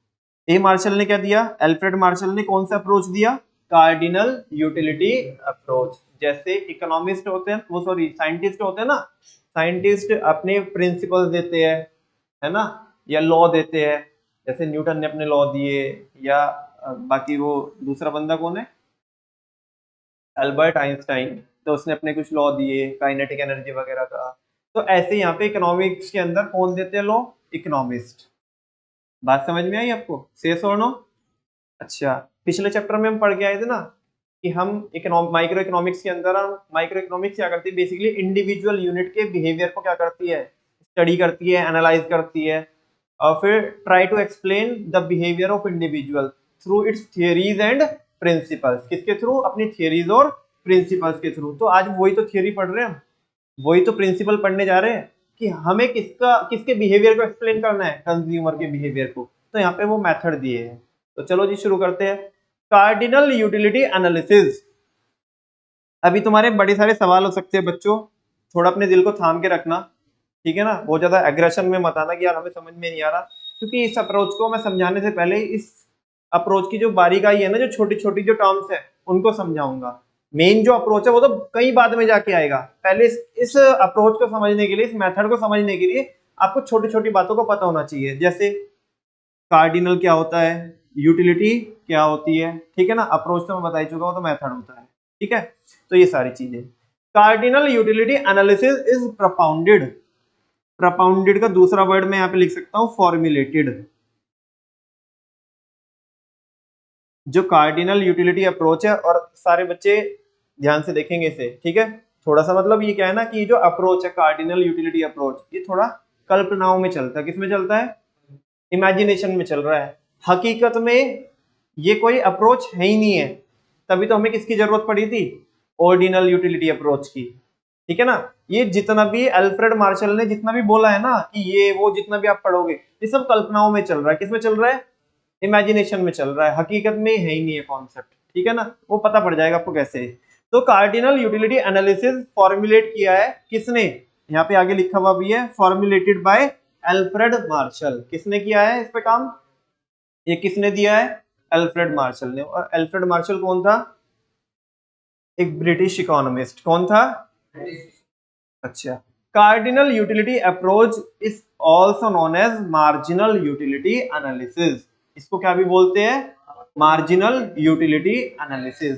[SPEAKER 1] ए मार्शल ने क्या दिया, अल्फ्रेड मार्शल ने कौन सा अप्रोच दिया, कार्डिनल यूटिलिटी अप्रोच। जैसे इकोनॉमिस्ट होते हैं, वो सॉरी साइंटिस्ट होते हैं ना, साइंटिस्ट अपने प्रिंसिपल्स देते हैं, है ना, या लॉ देते हैं, जैसे न्यूटन ने अपने लॉ दिए, या बाकी वो दूसरा बंदा कौन है, अल्बर्ट आइंस्टाइन, तो उसने अपने कुछ लॉ दिए काइनेटिक एनर्जी वगैरह का। तो ऐसे यहाँ पे इकोनॉमिक्स के अंदर कौन देते हैं लॉ, इकोनॉमिस्ट। बात समझ में आई आपको, सेस और नो? अच्छा, पिछले चैप्टर में हम पढ़ के आए थे ना कि हम माइक्रो इकोनॉमिक्स के अंदर, हम माइक्रो इकोनॉमिक्स क्या करती है, बेसिकली इंडिविजुअल यूनिट के बिहेवियर को क्या करती है, स्टडी करती है, एनालाइज करती है, और फिर try to explain the behaviour of individual through its theories and principles. किसके थ्रू? अपनी थियरीज और प्रिंसिपल्स के थ्रू। तो आज वही तो थियरी पढ़ रहे हैं हम, वही तो प्रिंसिपल पढ़ने जा रहे हैं कि हमें किसके बिहेवियर को एक्सप्लेन करना है, कंज्यूमर के बिहेवियर को। तो यहाँ पे वो मेथड दिए हैं। तो चलो जी शुरू करते हैं। Cardinal utility analysis. अभी तुम्हारे बड़े सारे सवाल हो सकते हैं बच्चों, थोड़ा अपने दिल को थाम के रखना, ठीक है ना, बहुत ज्यादा एग्रेशन में मत आना कि यार हमें समझ में नहीं आ रहा, क्योंकि इस अप्रोच को मैं समझाने से पहले इस अप्रोच की जो बारीकाई है ना, जो छोटी छोटी जो टर्म्स है उनको समझाऊंगा। मेन जो अप्रोच है वो तो कई बाद में जाके आएगा, पहले इस अप्रोच को समझने के लिए, इस मेथड को समझने के लिए आपको छोटी छोटी बातों को पता होना चाहिए, जैसे कार्डिनल क्या होता है, यूटिलिटी क्या होती है, ठीक है ना। अप्रोच तो मैं बता ही चुका हूं, तो मेथड होता है, ठीक है। तो ये सारी चीजें, cardinal utility analysis is propounded, propounded का दूसरा वर्ड मैं यहाँ पे लिख सकता हूं फॉर्मुलेटेड। जो कार्डिनल यूटिलिटी अप्रोच है, और सारे बच्चे ध्यान से देखेंगे इसे, ठीक है। थोड़ा सा मतलब ये क्या है ना कि जो अप्रोच है कार्डिनल यूटिलिटी अप्रोच, ये थोड़ा कल्पनाओं में चलता है, किसमें चलता है, इमेजिनेशन में चल रहा है। हकीकत में ये कोई अप्रोच है ही नहीं है, तभी तो हमें किसकी जरूरत पड़ी थी, ऑर्डिनल यूटिलिटी अप्रोच की, ठीक है ना। ये जितना भी अल्फ्रेड मार्शल ने जितना भी बोला है ना कि ये वो जितना भी आप पढ़ोगे, ये सब कल्पनाओं में चल रहा है, किसमें चल रहा है, इमेजिनेशन में चल रहा है, हकीकत में है ही नहीं है कॉन्सेप्ट, ठीक है ना। वो पता पड़ जाएगा आपको कैसे। तो कार्डिनल यूटिलिटी एनालिसिस फॉर्मुलेट किया है किसने, यहाँ पे आगे लिखा हुआ भी है, फॉर्मुलेटेड बाय अल्फ्रेड मार्शल। किसने किया है इस पे काम, ये किसने दिया है, अल्फ्रेड मार्शल ने। और अल्फ्रेड मार्शल कौन था, एक ब्रिटिश इकोनॉमिस्ट। कौन था, अच्छा। Cardinal utility approach is also known as marginal utility analysis. इसको क्या भी बोलते हैं, मार्जिनल यूटिलिटी एनालिसिस।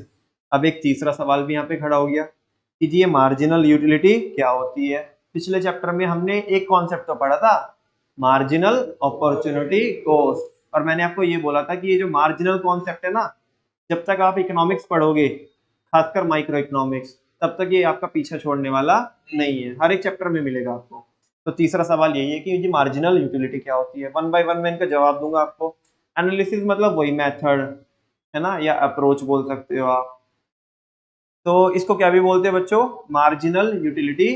[SPEAKER 1] अब एक तीसरा सवाल भी यहाँ पे खड़ा हो गया कि जी ये मार्जिनल यूटिलिटी क्या होती है। पिछले चैप्टर में हमने एक कॉन्सेप्ट तो पढ़ा था, मार्जिनल अपॉर्चुनिटी कॉस्ट, और मैंने आपको ये बोला था कि ये जो मार्जिनल कॉन्सेप्ट है ना, जब तक आप इकोनॉमिक्स पढ़ोगे, खासकर माइक्रो इकोनॉमिक्स, तब तक ये आपका पीछा छोड़ने वाला नहीं है, हर एक चैप्टर में मिलेगा आपको। तो तीसरा सवाल यही है कि ये मार्जिनल यूटिलिटी क्या होती है। वन बाय वन मैं इनका जवाब दूंगा आपको। एनालिसिस मतलब वही मेथड है ना, या अप्रोच बोल सकते हो आप। तो इसको क्या भी बोलते हैं बच्चों, मार्जिनल यूटिलिटी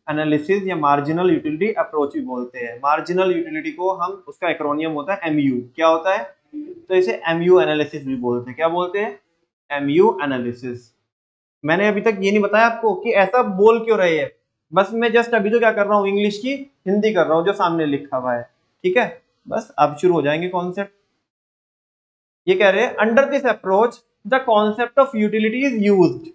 [SPEAKER 1] एनालिसिस या मार्जिनल यूटिलिटी अप्रोच भी बोलते हैं। मार्जिनल यूटिलिटी को हम, उसका एक्रोनियम होता है एमयू। क्या होता है, तो इसे एमयू एनालिसिस भी बोलते हैं। क्या बोलते हैं, एमयू एनालिसिस। मैंने अभी तक ये नहीं बताया आपको कि ऐसा बोल क्यों रहे हैं, बस मैं जस्ट अभी तो क्या कर रहा हूँ, इंग्लिश की हिंदी कर रहा हूँ जो सामने लिखा हुआ है, ठीक है। बस अब शुरू हो जाएंगे कॉन्सेप्ट। ये कह रहे हैं under this approach the concept of utility is used.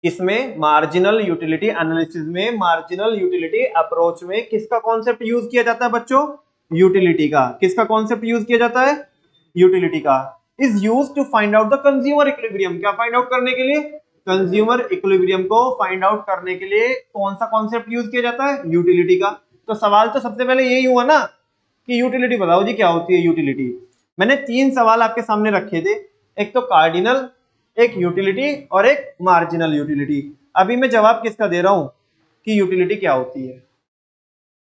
[SPEAKER 1] इसमें मार्जिनल यूटिलिटी एनालिसिस में, मार्जिनल यूटिलिटी अप्रोच में किसका कॉन्सेप्ट यूज किया जाता है बच्चों, यूटिलिटी का। किसका कॉन्सेप्ट यूज किया जाता है, यूटिलिटी का। Is use to find out the consumer equilibrium. क्या फाइंड आउट करने के लिए, कंज्यूमर इक्विलिब्रियम को फाइंड आउट करने के लिए कौन सा कॉन्सेप्ट यूज किया जाता है, यूटिलिटी का। तो सवाल तो सबसे पहले यही हुआ ना कि यूटिलिटी बताओ जी क्या होती है यूटिलिटी। मैंने तीन सवाल आपके सामने रखे थे, एक तो कार्डिनल, एक यूटिलिटी और एक मार्जिनल यूटिलिटी। अभी मैं जवाब किसका दे रहा हूं कि यूटिलिटी क्या होती है।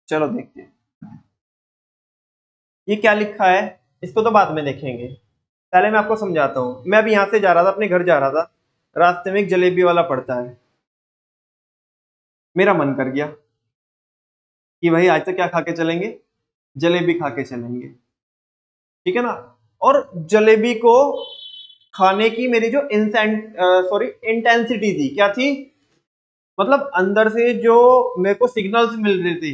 [SPEAKER 1] चलो देखते हैं ये क्या लिखा है, इसको तो बाद में देखेंगे, पहले मैं आपको समझाता हूं। मैं अभी यहां से जा रहा था, अपने घर जा रहा था, रास्ते में एक जलेबी वाला पड़ता है, मेरा मन कर गया कि भाई आज तो क्या खा के चलेंगे, जलेबी खा के चलेंगे, ठीक है ना। और जलेबी को खाने की मेरी जो इंटेंसिटी थी, क्या थी, मतलब अंदर से जो मेरे को सिग्नल्स मिल रहे थे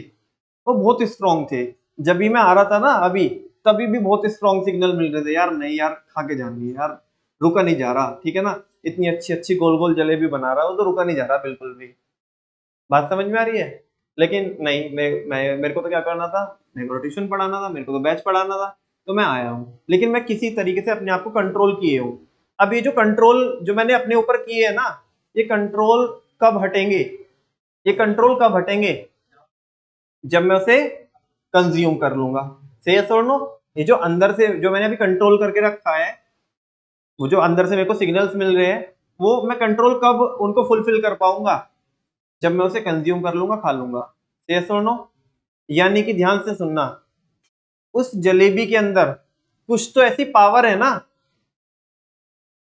[SPEAKER 1] वो बहुत स्ट्रॉन्ग थे। जब भी मैं आ रहा था ना अभी, तभी भी बहुत स्ट्रॉन्ग सिग्नल मिल रहे थे, यार नहीं यार खा के जानी है यार, रुका नहीं जा रहा, ठीक है ना। इतनी अच्छी अच्छी गोल गोल जलेबी बना रहा हूँ तो रुका नहीं जा रहा बिल्कुल भी। बात समझ में आ रही है। लेकिन नहीं, मैं मेरे को तो क्या करना था, मेरे को ट्यूशन पढ़ाना था, मेरे को तो बैच पढ़ाना था, तो मैं आया हूँ। लेकिन मैं किसी तरीके से अपने आप को कंट्रोल किए हूँ। अब ये जो कंट्रोल जो मैंने अपने ऊपर किए है ना, ये कंट्रोल कब हटेंगे, ये कंट्रोल कब हटेंगे, जब मैं उसे कंज्यूम कर लूंगा। सही है, नो। ये जो अंदर से जो मैंने अभी कंट्रोल करके रखा है, वो जो अंदर से मेरे को सिग्नल्स मिल रहे हैं, वो मैं कंट्रोल कब उनको फुलफिल कर पाऊंगा, जब मैं उसे कंज्यूम कर लूंगा, खा लूंगा। सही है, नो। यानी कि ध्यान से सुनना, उस जलेबी के अंदर कुछ तो ऐसी पावर है ना,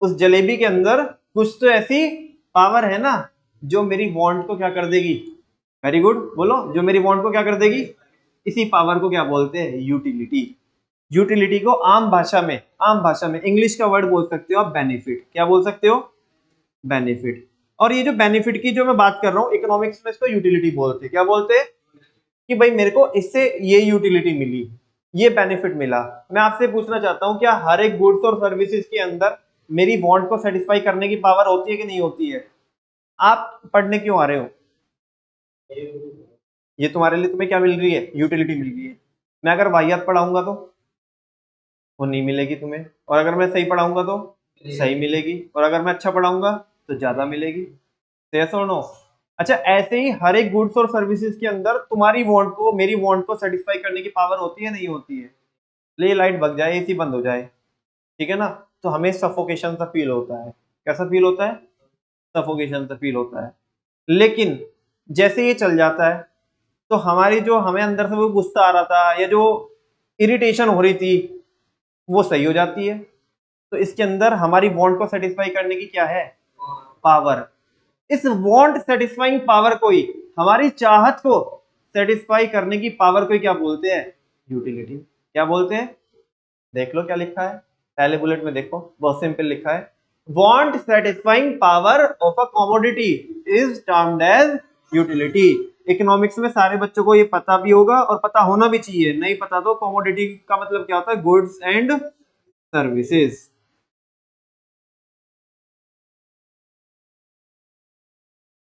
[SPEAKER 1] उस जलेबी के अंदर कुछ तो ऐसी पावर है ना जो मेरी वांट को क्या कर देगी, वेरी गुड बोलो, जो मेरी वांट को क्या कर देगी, इसी पावर को क्या बोलते हैं, यूटिलिटी। यूटिलिटी को आम भाषा में, आम भाषा में इंग्लिश का वर्ड बोल सकते हो आप बेनिफिट। क्या बोल सकते हो, बेनिफिट। और ये जो बेनिफिट की जो मैं बात कर रहा हूँ, इकोनॉमिक्स में इसको यूटिलिटी बोलते हैं। क्या बोलते हैं, कि भाई मेरे को इससे ये यूटिलिटी मिली, ये बेनिफिट मिला। मैं आपसे पूछना चाहता हूं क्या हर एक गुड्स और सर्विसेज के अंदर मेरी वांट को सेटिस्फाई करने की पावर होती है कि नहीं होती है? आप पढ़ने क्यों आ रहे हो? ये तुम्हारे लिए तुम्हें क्या मिल रही है? यूटिलिटी मिल रही है। मैं अगर वाहियात पढ़ाऊंगा तो वो नहीं मिलेगी तुम्हें, और अगर मैं सही पढ़ाऊंगा तो सही मिलेगी, और अगर मैं अच्छा पढ़ाऊंगा तो ज्यादा मिलेगी। यस और नो? अच्छा, ऐसे ही हर एक गुड्स और सर्विसेज के अंदर तुम्हारी वांट को, मेरी वांट को सेटिस्फाई करने की पावर होती है नहीं होती है? ले लाइट भग जाए, एसी बंद हो जाए, ठीक है ना, तो हमें सफोकेशन सा फील होता है। कैसा फील होता है? सफोकेशन सा फील होता है। लेकिन जैसे ये चल जाता है तो हमारी जो हमें अंदर से वो गुस्सा आ रहा था या जो इरिटेशन हो रही थी वो सही हो जाती है। तो इसके अंदर हमारी वांट को सेटिस्फाई करने की क्या है? पावर। इस वांट सेटिस्फाइंग पावर को ही, हमारी चाहत को सेटिस्फाई करने की पावर को ही क्या बोलते हैं? यूटिलिटी। क्या बोलते हैं? देख लो क्या लिखा है पहले बुलेट में, देखो बहुत सिंपल लिखा है, want satisfying power of a commodity is termed as utility. Economics में सारे बच्चों को ये पता भी होगा और पता होना भी चाहिए, नहीं पता तो कमोडिटी का मतलब क्या होता है? Goods and services.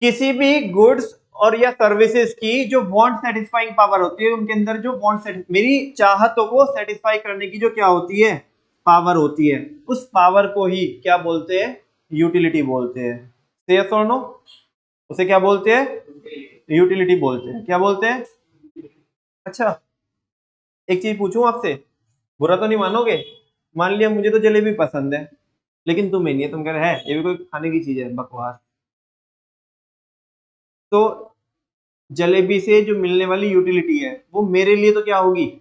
[SPEAKER 1] किसी भी गुड्स और या सर्विसेज की जो वांट सेटिस्फाइंग पावर होती है, उनके अंदर जो वांट, मेरी चाहतों को सेटिस्फाई करने की जो क्या होती है? पावर होती है, उस पावर को ही क्या बोलते हैं? यूटिलिटी बोलते हैं। यस और नो? उसे क्या बोलते हैं? यूटिलिटी बोलते हैं। क्या बोलते हैं? अच्छा, एक चीज पूछूं आपसे, बुरा तो नहीं मानोगे? मान लिया मुझे तो जलेबी पसंद है, लेकिन तुम्हें नहीं है, तुम कह रहे हैं ये भी कोई खाने की चीज है, बकवास। तो जलेबी से जो मिलने वाली यूटिलिटी है वो मेरे लिए तो क्या होगी?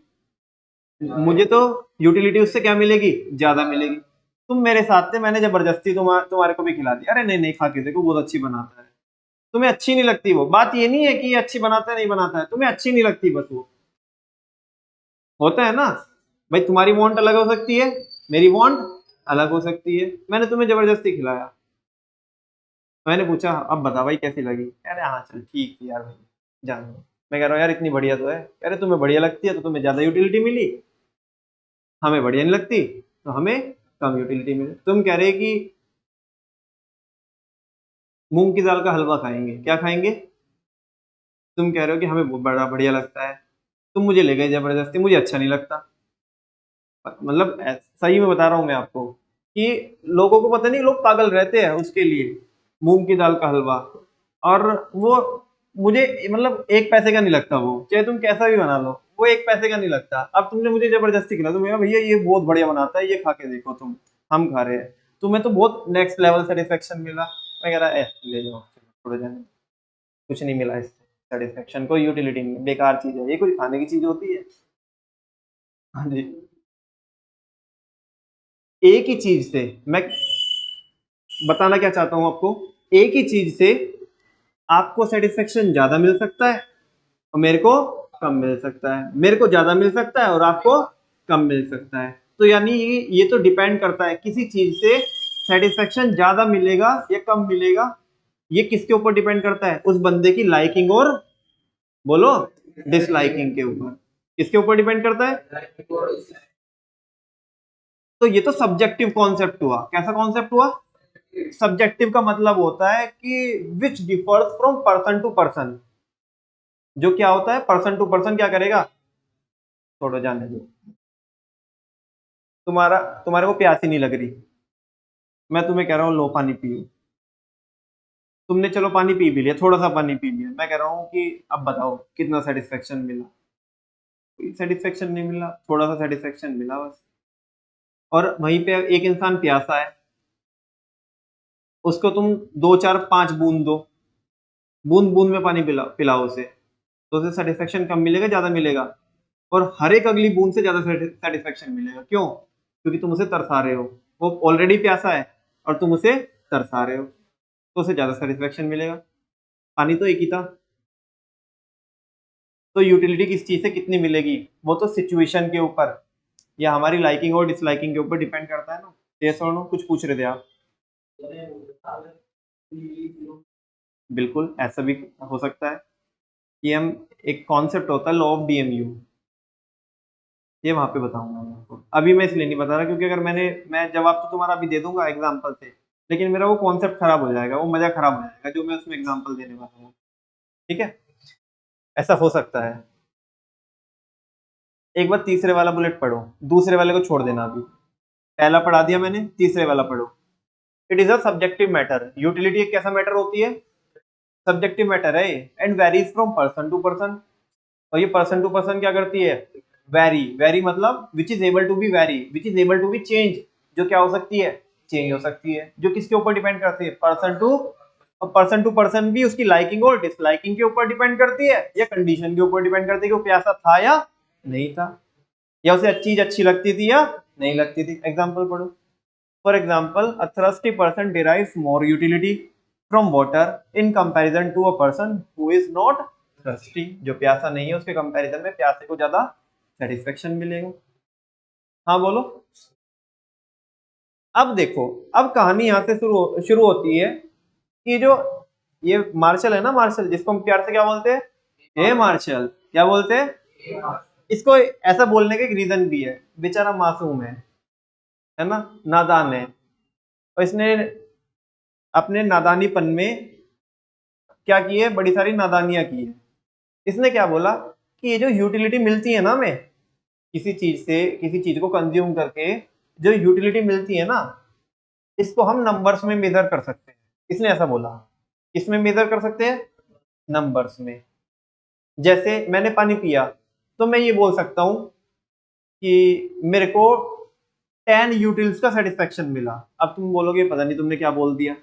[SPEAKER 1] मुझे तो यूटिलिटी उससे क्या मिलेगी? ज्यादा मिलेगी। तुम मेरे साथ थे, मैंने जबरदस्ती तुम्हारे को भी खिला दी, अरे नहीं नहीं खा के देखो बहुत अच्छी बनाता है। तुम्हें अच्छी नहीं लगती वो, बात ये नहीं है कि ये अच्छी बनाता है नहीं बनाता है, तुम्हें अच्छी नहीं लगती बस वो। होता है ना भाई, तुम्हारी वांट अलग हो सकती है, मेरी वांट अलग हो सकती है। मैंने तुम्हें जबरदस्ती खिलाया, मैंने पूछा अब बता भाई कैसी लगी, अरे हाँ चल ठीक थी यार भाई, जान दो। मैं कह रहा हूँ यार इतनी बढ़िया तो है, अरे तुम्हें बढ़िया लगती है तो तुम्हें ज्यादा यूटिलिटी मिली, हमें बढ़िया नहीं लगती तो हमें कम यूटिलिटी मिली। तुम कह रहे कि मूंग की दाल का हलवा खाएंगे, क्या खाएंगे? तुम कह रहे हो कि हमें बड़ा बढ़िया लगता है, तुम मुझे ले गए जबरदस्ती, मुझे अच्छा नहीं लगता। मतलब सही में बता रहा हूँ मैं आपको कि लोगों को पता नहीं, लोग पागल रहते हैं उसके लिए, मूंग की दाल का हलवा। और वो मुझे मतलब एक पैसे का नहीं लगता, वो चाहे तुम कैसा भी बना लो वो एक पैसे का नहीं लगता। अब तुमने मुझे जबरदस्ती खिला, तुम भैया ये बहुत बढ़िया बनाता है, ये खा के देखो तुम, हम खा रहे हैं, तुम्हें तो बहुत नेक्स्ट लेवल सेटिस्फेक्शन मिला। मैं कह रहा है ले जाओ थोड़े जाने, कुछ नहीं मिला इससे सेटिस्फेक्शन, कोई यूटिलिटी नहीं, बेकार चीज है ये, कोई खाने की चीज होती है? हाँ जी। एक ही चीज से मैं बताना क्या चाहता हूं आपको, एक ही चीज से आपको सेटिस्फेक्शन ज्यादा मिल सकता है और मेरे को कम मिल सकता है, मेरे को ज्यादा मिल सकता है और आपको कम मिल सकता है। तो यानी ये तो डिपेंड करता है किसी चीज से सेटिस्फेक्शन ज्यादा मिलेगा या कम मिलेगा, ये किसके ऊपर डिपेंड करता है? उस बंदे की लाइकिंग और बोलो डिसलाइकिंग के ऊपर। किसके ऊपर डिपेंड करता है? तो ये तो सब्जेक्टिव कॉन्सेप्ट हुआ। कैसा कॉन्सेप्ट हुआ? सब्जेक्टिव का मतलब होता है कि which differs from person to person. जो क्या होता है पर्सन टू पर्सन क्या करेगा? छोड़ो जाने दो। तुम्हारे को प्यासी नहीं लग रही, मैं तुम्हें कह रहा हूँ लो पानी पियो, तुमने चलो पानी पी भी लिया, थोड़ा सा पानी पी लिया, मैं कह रहा हूँ कि अब बताओ कितना सेटिस्फेक्शन मिला? कोई सेटिस्फेक्शन नहीं मिला, थोड़ा सा सेटिस्फेक्शन मिला बस। और वहीं पे एक इंसान प्यासा है, उसको तुम दो चार पांच बूंद दो, बूंद बूंद में पानी पिलाओ उसे, तो उसे सेटिस्फेक्शन कम मिलेगा ज्यादा मिलेगा? और हर एक अगली बूंद से ज्यादा सेटिस्फेक्शन मिलेगा। क्यों? क्योंकि तुम उसे तरसा रहे हो, वो ऑलरेडी प्यासा है और तुम उसे तरसा रहे हो, तो उसे ज्यादा सेटिस्फेक्शन मिलेगा। पानी तो एक ही था। तो यूटिलिटी किस चीज से कितनी मिलेगी वो तो सिचुएशन के ऊपर या हमारी लाइकिंग और डिसलाइकिंग के ऊपर डिपेंड करता है ना। यस और नो? कुछ पूछ रहे थे आप? बिल्कुल ऐसा भी हो सकता है कि हम, एक कॉन्सेप्ट होता है लॉ ऑफ डीएमयू, ये वहां पे बताऊंगा मैं आपको। अभी मैं इसलिए नहीं बता रहा क्योंकि अगर मैं जवाब तो तुम्हारा अभी दे दूंगा एग्जाम्पल से, लेकिन मेरा वो कॉन्सेप्ट खराब हो जाएगा, वो मजा खराब हो जाएगा जो मैं उसमें एग्जाम्पल देने वाला हूँ। ठीक है, ऐसा हो सकता है। एक बार तीसरे वाला बुलेट पढ़ो, दूसरे वाले को छोड़ देना। अभी पहला पढ़ा दिया मैंने, तीसरे वाला पढ़ो। It is a subjective matter. Utility एक कैसा मैटर होती है? सब्जेक्टिव मैटर है and varies from person to person. और ये पर्सन टू पर्सन क्या करती है? वेरी। वेरी मतलब which is able to be vary, which is able to be change, जो क्या हो सकती है? चेंज हो सकती है। जो किसके ऊपर डिपेंड करती है? Person to. और पर्सन टू पर्सन भी उसकी लाइकिंग और डिसलाइकिंग के ऊपर डिपेंड करती है, या कंडीशन के ऊपर डिपेंड करती है कि वो प्यासा था या नहीं था, या उसे चीज अच्छी लगती थी या नहीं लगती थी। एग्जाम्पल पढ़ो। For example, a thirsty person derives more utility from water in comparison to a person who is not thirsty। जो प्यासा नहीं है उसके कंपैरिजन में प्यासे को ज्यादा सेटिस्फेक्शन मिलेगा। हाँ बोलो। अब देखो, अब कहानी यहाँ से शुरू होती है कि जो ये मार्शल है ना, मार्शल जिसको हम प्यार से क्या बोलते हैं? ए मार्शल। क्या बोलते हैं? इसको ऐसा बोलने का एक रीजन भी है, बेचारा मासूम है ना, नादान है, और इसने अपने नादानीपन में क्या की है? बड़ी सारी नादानियां की है। इसने क्या बोला कि ये जो यूटिलिटी मिलती है ना हमें, किसी चीज से, किसी चीज को कंज्यूम करके जो यूटिलिटी मिलती है ना, इसको हम नंबर्स में मेजर कर सकते हैं। इसने ऐसा बोला। किसमें मेजर कर सकते हैं? नंबर्स में। जैसे मैंने पानी पिया, तो मैं ये बोल सकता हूं कि मेरे को 10 यूटिल्स का सेटिस्फेक्शन मिला। अब तुम बोलोगे पता नहीं तुमने क्या बोल दिया।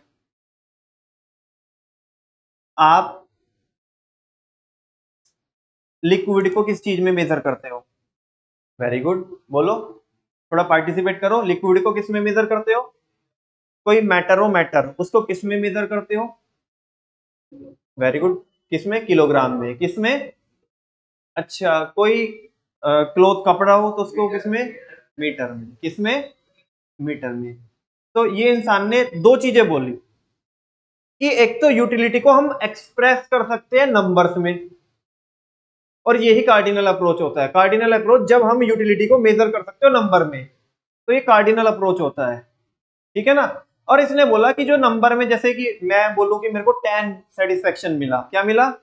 [SPEAKER 1] आप लिक्विड को किस चीज में मेजर करते हो? वेरी गुड, बोलो, थोड़ा पार्टिसिपेट करो। लिक्विड को किस में मेजर करते हो? कोई मैटर हो, मैटर, उसको किस में मेजर करते हो? वेरी गुड, किसमें? किलोग्राम में। किसमें? अच्छा, कोई क्लोथ, कपड़ा हो तो उसको किसमें? मीटर में। किसमें? मीटर में। तो ये इंसान ने दो चीजें बोली कि एक तो यूटिलिटी को हम एक्सप्रेस कर सकते हैं नंबर्स में, और यही कार्डिनल अप्रोच होता है। कार्डिनल अप्रोच, जब हम यूटिलिटी को मेजर कर सकते हो नंबर में, तो ये कार्डिनल अप्रोच होता है। ठीक है ना। और इसने बोला कि जो नंबर में, जैसे कि मैं बोलूं कि मेरे को 10 सेटिस्फेक्शन मिला। क्या मिला?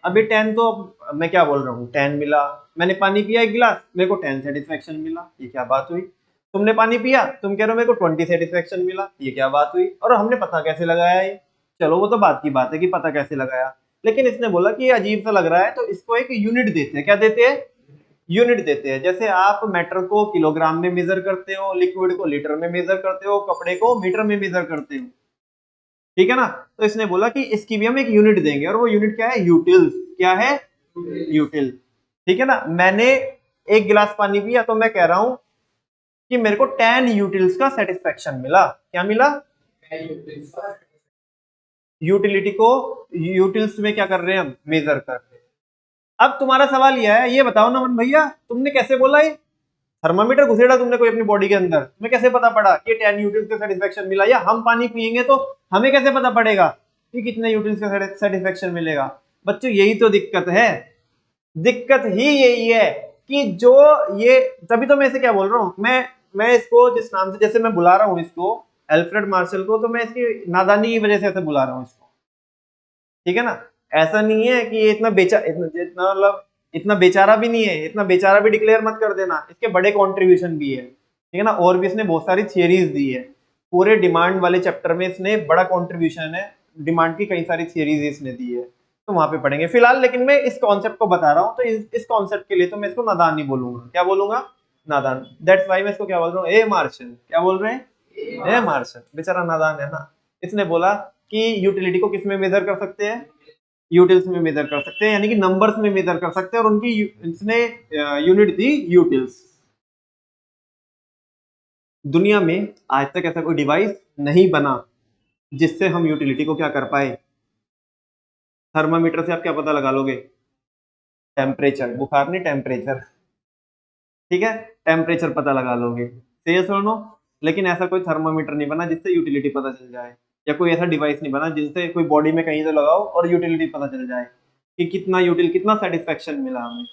[SPEAKER 1] अभी 10 तो मैं क्या बोल रहा हूँ, 10 मिला। मैंने पानी पिया एक गिलास, मेरे को 10 सेटिस्फेक्शन मिला। ये क्या बात हुई? तुमने पानी पिया, तुम कह रहे हो मेरे को 20 सेटिस्फेक्शन मिला। ये क्या बात हुई? और हमने पता कैसे लगाया ये? चलो वो तो बात की बात है कि पता कैसे लगाया, लेकिन इसने बोला कि ये अजीब सा लग रहा है, तो इसको एक यूनिट देते हैं। क्या देते हैं? यूनिट देते हैं। जैसे आप मैटर को किलोग्राम में मेजर करते हो, लिक्विड को लीटर में मेजर करते हो, कपड़े को मीटर में मेजर करते हो। ठीक है ना। तो इसने बोला कि इसकी भी हम एक यूनिट देंगे, और वो यूनिट क्या है? यूटिल्स। क्या है? यूटिल। ठीक है ना। मैंने एक गिलास पानी पिया, तो मैं कह रहा हूं कि मेरे को 10 यूटिल्स का सेटिस्फेक्शन मिला। क्या मिला? यूटिलिटी को यूटिल्स में क्या कर रहे हैं हम? मेजर कर रहे हैं। अब तुम्हारा सवाल यह है, ये बताओ ना मन भैया, तुमने कैसे बोला ये? थर्मामीटर घुसेड़ा तुमने कोई अपनी बॉडी के अंदर, तुम्हें कैसे पता पड़ा कि 10 यूटिल्स का सेटिस्फेक्शन मिला? या हम पानी पियेंगे तो हमें कैसे पता पड़ेगा कि कितने यूटिल्स का सेटिस्फेक्शन मिलेगा? बच्चों यही तो दिक्कत है। दिक्कत ही यही है कि जो ये, तभी तो मैं इसे क्या बोल रहा हूं, मैं इसको जिस नाम से, जैसे मैं बुला रहा हूं इसको एल्फ्रेड मार्शल को, तो मैं इसकी नादानी की वजह से ऐसे बुला रहा हूं इसको। ठीक है ना। ऐसा नहीं है कि ये इतना इतना मतलब इतना बेचारा भी नहीं है। इतना बेचारा भी डिक्लेयर मत कर देना, इसके बड़े कंट्रीब्यूशन भी है। ठीक है ना। और भी इसने बहुत सारी थियरीज दी है। पूरे डिमांड वाले चैप्टर में इसने बड़ा कंट्रीब्यूशन है। डिमांड की कई सारी थियरीज इसने दी है, तो वहां पे पढ़ेंगे फिलहाल। लेकिन मैं इस कॉन्सेप्ट को बता रहा हूँ, तो इस कॉन्सेप्ट के लिए तो मैं इसको नादान नहीं बोलूंगा। क्या बोलूंगा? नादान। दैट्स वाई मैं इसको क्या बोल रहा हूँ? ए मार्शल। क्या बोल रहे हैं? ए मार्शल। बेचारा नादान है ना। इसने बोला कि यूटिलिटी को किस में मेजर कर सकते हैं? यूटिल्स में मेजर कर सकते हैं, यानी कि नंबर्स में मेजर कर सकते हैं, और उनकी इसने यूनिट दी यूटिल्स। दुनिया में आज तक ऐसा कोई डिवाइस नहीं बना जिससे हम यूटिलिटी को क्या कर पाए? थर्मामीटर से आप क्या पता लगा लोगे? टेम्परेचर। बुखार नहीं, टेम्परेचर। ठीक है, टेम्परेचर पता लगा लोगे। सही है, सुनो। लेकिन ऐसा कोई थर्मामीटर नहीं बना जिससे यूटिलिटी पता चल जाए, या कोई ऐसा डिवाइस नहीं बना जिससे कोई बॉडी में कहीं तो लगाओ और यूटिलिटी पता चल जाए कि कितना यूटिल, कितना सेटिस्फेक्शन मिला हमें।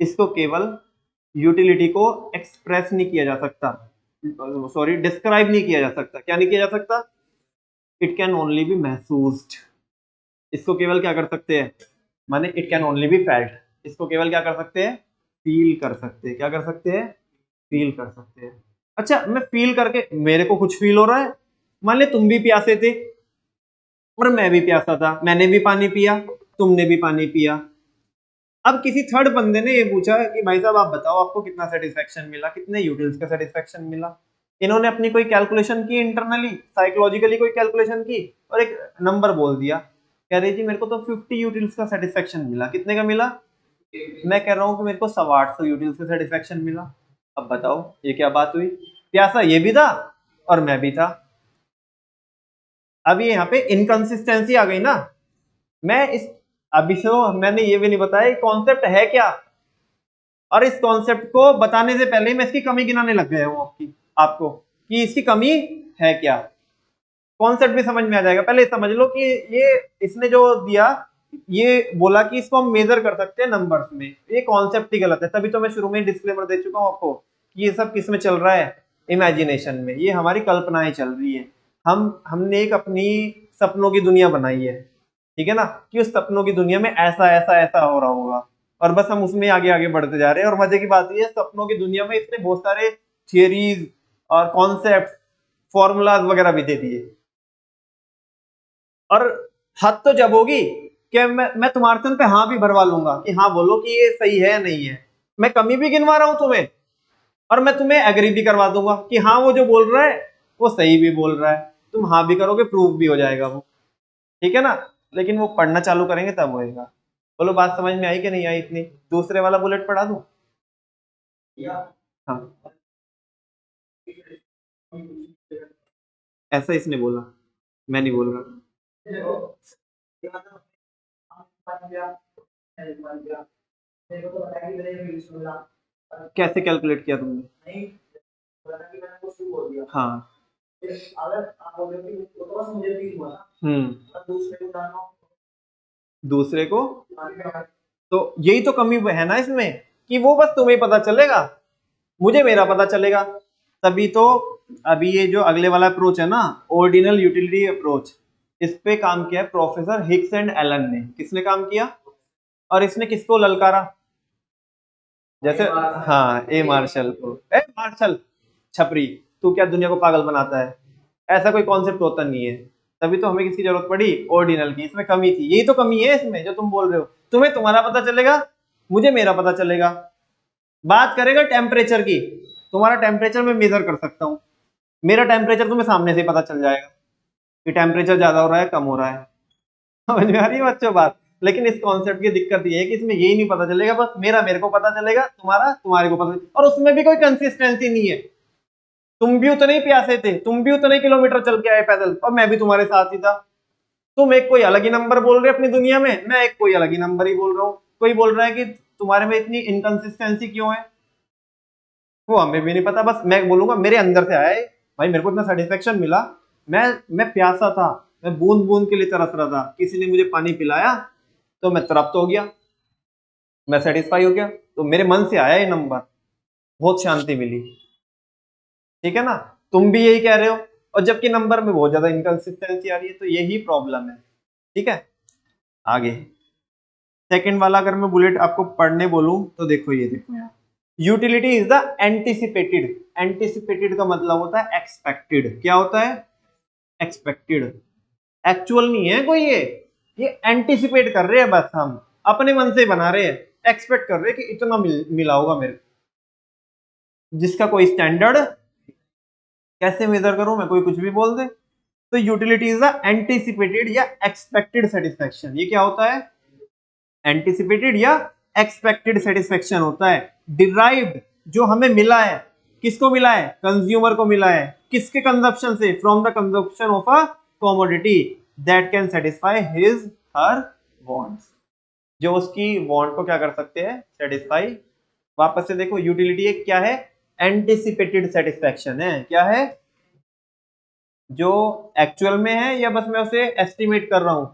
[SPEAKER 1] इसको केवल यूटिलिटी को एक्सप्रेस नहीं किया जा सकता, सॉरी डिस्क्राइब नहीं किया जा सकता। क्या नहीं किया जा सकता? इट कैन ओनली बी महसूस्ड। इसको केवल क्या कर सकते हैं, माने it can only be felt. इसको केवल क्या कर सकते हैं? फील कर सकते हैं। क्या कर सकते हैं? फील कर सकते हैं। अच्छा, मैं फील करके मेरे को कुछ फील हो रहा है, मान ले तुम भी प्यासे थे और मैं भी प्यासा था, मैंने भी पानी पिया, तुमने भी पानी पिया। अब किसी थर्ड बंदे ने ये पूछा कि भाई साहब आप बताओ आपको कितना सेटिस्फेक्शन मिला, कितने यूटिल्स का सेटिस्फेक्शन मिला। इन्होंने अपनी कोई कैलकुलेशन की, इंटरनली साइकोलॉजिकली कोई कैलकुलेशन की और एक नंबर बोल दिया, कह रही जी मेरे को तो 50 यूटिल्स का सेटिस्फेक्शन मिला। कितने का मिला? मैं कह रहा हूँ कि मेरे को 850 यूटिल्स का सेटिस्फेक्शन मिला। अब बताओ ये क्या बात हुई? प्यासा ये भी था और मैं भी था। अब ये यहाँ पे इनकंसिस्टेंसी आ गई ना। मैं इस अभी से मैंने ये भी नहीं बताया कॉन्सेप्ट है क्या, और इस कॉन्सेप्ट को बताने से पहले मैं इसकी कमी गिनाने लग गया हूँ आपको कि इसकी कमी है क्या। कॉन्सेप्ट भी समझ में आ जाएगा। पहले समझ लो कि ये इसने जो दिया, ये बोला कि इसको हम मेजर कर सकते हैं नंबर्स में, ये कॉन्सेप्ट ही गलत है। तभी तो मैं शुरू में डिस्क्लेमर दे चुका हूँ आपको कि ये सब किस में चल रहा है, इमेजिनेशन में। ये हमारी कल्पनाएं चल रही है। हमने एक अपनी सपनों की दुनिया बनाई है, ठीक है ना, कि उस सपनों की दुनिया में ऐसा ऐसा ऐसा हो रहा होगा, और बस हम उसमें आगे आगे बढ़ते जा रहे हैं। और मजे की बात ये है, सपनों की दुनिया में इसने बहुत सारे थियरीज और कॉन्सेप्ट, फॉर्मूलाज वगैरह भी दे दिए। और हद तो जब होगी कि मैं तुम्हारे तुम पे हाँ भी भरवा लूंगा कि हाँ बोलो कि ये सही है या नहीं है। मैं कमी भी गिनवा रहा हूं तुम्हें, और मैं तुम्हें एग्री भी करवा दूंगा कि हाँ वो जो बोल रहा है वो सही भी बोल रहा है। तुम हाँ भी करोगे, प्रूफ भी हो जाएगा वो, ठीक है ना। लेकिन वो पढ़ना चालू करेंगे तब होएगा। बोलो बात समझ में आई कि नहीं आई इतनी? दूसरे वाला बुलेट पढ़ा दूं? हाँ, ऐसा इसने बोला, मैं नहीं बोल रहा। कैसे कैलकुलेट किया तुमने? हाँ। दूसरे को, तो यही तो कमी है ना इसमें, कि वो बस तुम्हें पता चलेगा, मुझे मेरा पता चलेगा। तभी तो अभी ये जो अगले वाला अप्रोच है ना, ऑर्डिनल यूटिलिटी अप्रोच, इस पे काम किया है प्रोफेसर हिक्स एंड एलन ने। किसने काम किया? और इसने किसको ललकारा? जैसे हाँ, ए मार्शल को, ए मार्शल छपरी, तू क्या दुनिया को पागल बनाता है, ऐसा कोई कॉन्सेप्ट होता नहीं है। तभी तो हमें किसकी जरूरत पड़ी? ऑर्डिनल की। इसमें कमी थी, यही तो कमी है इसमें जो तुम बोल रहे हो। तुम्हें तुम्हारा पता चलेगा, मुझे मेरा पता चलेगा। बात करेगा टेम्परेचर की, तुम्हारा टेम्परेचर मैं मेजर कर सकता हूँ, मेरा टेम्परेचर तुम्हें सामने से पता चल जाएगा कि टेम्परेचर ज्यादा हो रहा है कम हो रहा है। समझ में आ रही है बच्चों बात? लेकिन इस कॉन्सेप्ट की दिक्कत ये है कि इसमें यही नहीं पता चलेगा, बस मेरा मेरे को पता चलेगा, तुम्हारा तुम्हारे को पता चलेगा, और उसमें भी कोई कंसिस्टेंसी नहीं है। तुम भी उतने ही प्यासे थे, तुम भी उतने ही किलोमीटर चल के आए पैदल, और मैं भी तुम्हारे साथ ही था। तुम एक कोई अलग ही नंबर बोल रहे अपनी दुनिया में, मैं एक कोई अलग ही नंबर ही बोल रहा हूँ। कोई बोल रहा है कि तुम्हारे में इतनी इनकंसिस्टेंसी क्यों है, वो हमें भी नहीं पता। बस मैं बोलूंगा मेरे अंदर से आया है, भाई मेरे को इतना सेटिस्फेक्शन मिला, मैं प्यासा था, मैं बूंद बूंद के लिए तरस रहा था, किसी ने मुझे पानी पिलाया तो मैं तृप्त हो गया, मैं सेटिस्फाई हो गया, तो मेरे मन से आया ये नंबर, बहुत शांति मिली, ठीक है ना। तुम भी यही कह रहे हो, और जबकि नंबर में बहुत ज्यादा इनकंसिस्टेंसी आ रही है, तो यही प्रॉब्लम है, ठीक है। आगे सेकंड वाला अगर मैं बुलेट आपको पढ़ने बोलूं तो देखो, ये देखो यार, utility is the anticipated. Anticipated का मतलब होता है एक्सपेक्टेड। क्या होता है? एक्सपेक्टेड। एक्चुअल नहीं है कोई, ये एंटिसिपेट कर रहे हैं, बस हम अपने मन से बना रहे हैं, एक्सपेक्ट कर रहे हैं कि इतना मिला होगा मेरे को, जिसका कोई स्टैंडर्ड कैसे मेजर करूं मैं, कोई कुछ भी बोल दे। तो यूटिलिटी इज द एंटिसिपेटेड या एक्सपेक्टेड सेटिस्फेक्शन। ये क्या होता है? एंटिसिपेटेड या एक्सपेक्टेड सेटिस्फेक्शन होता है। डिराइव्ड, जो हमें मिला है, किसको मिला है? कंज्यूमर को मिला है। किसके कंजप्शन से? From the consumption of a commodity that can satisfy his her wants, जो उसकी वांट को क्या कर सकते हैं? सेटिस्फाई। वापस से देखो, यूटिलिटी एक क्या है? एंटिसिपेटेड सेटिस्फेक्शन है। क्या है? जो एक्चुअल में है, या बस मैं उसे एस्टिमेट कर रहा हूं?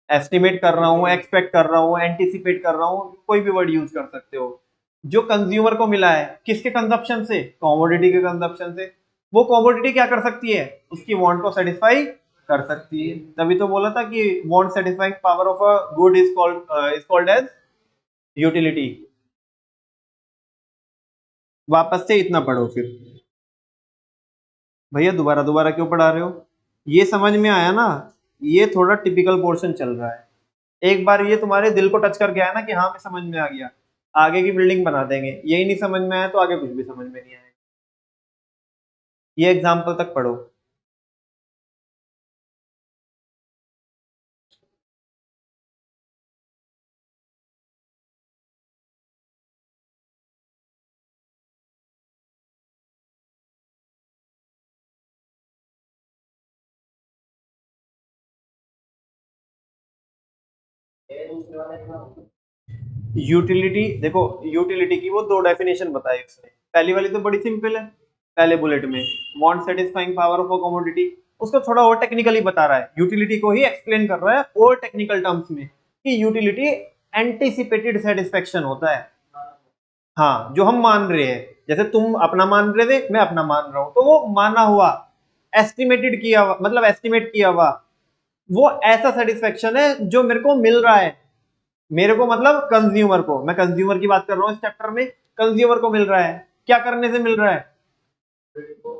[SPEAKER 1] एस्टिमेट कर रहा हूं, एक्सपेक्ट कर रहा हूं, एंटिसिपेट कर रहा हूं, कोई भी वर्ड यूज कर सकते हो। जो कंज्यूमर को मिला है किसके कंजप्शन से, कमोडिटी के कंजप्शन से। वो कमोडिटी क्या कर सकती है, उसकी वांट को सेटिस्फाई कर सकती है। तभी तो बोला था कि want satisfying power of a good is called as utility. वापस से इतना पढ़ो फिर। भैया दोबारा दोबारा क्यों पढ़ा रहे हो, ये समझ में आया ना, ये थोड़ा टिपिकल पोर्शन चल रहा है। एक बार ये तुम्हारे दिल को टच कर गया है ना कि हाँ मैं समझ में आ गया, आगे की बिल्डिंग बना देंगे। यही नहीं समझ में आया तो आगे कुछ भी समझ में नहीं आएगा। ये एग्जाम्पल तक पढ़ो। यूटिलिटी देखो, यूटिलिटी की वो दो डेफिनेशन बताई उसने। पहली वाली तो बड़ी सिंपल है, पहले बुलेट में want satisfying power of a commodity. उसको थोड़ा और टेक्निकली बता रहा है, यूटिलिटी को ही एक्सप्लेन कर रहा है और टेक्निकल टर्म्स में कि यूटिलिटी एंटीसिपेटेड सेटिस्फेक्शन होता है। हाँ, जो हम मान रहे हैं, जैसे तुम अपना मान रहे थे मैं अपना मान रहा हूं, तो वो माना हुआ, एस्टिमेटेड किया हुआ, मतलब एस्टिमेट किया हुआ, वो ऐसा सेटिस्फेक्शन है जो मेरे को मिल रहा है। मेरे को मतलब कंज्यूमर को, मैं कंज्यूमर की बात कर रहा हूँ इस चैप्टर में। कंज्यूमर को मिल रहा है, क्या करने से मिल रहा है,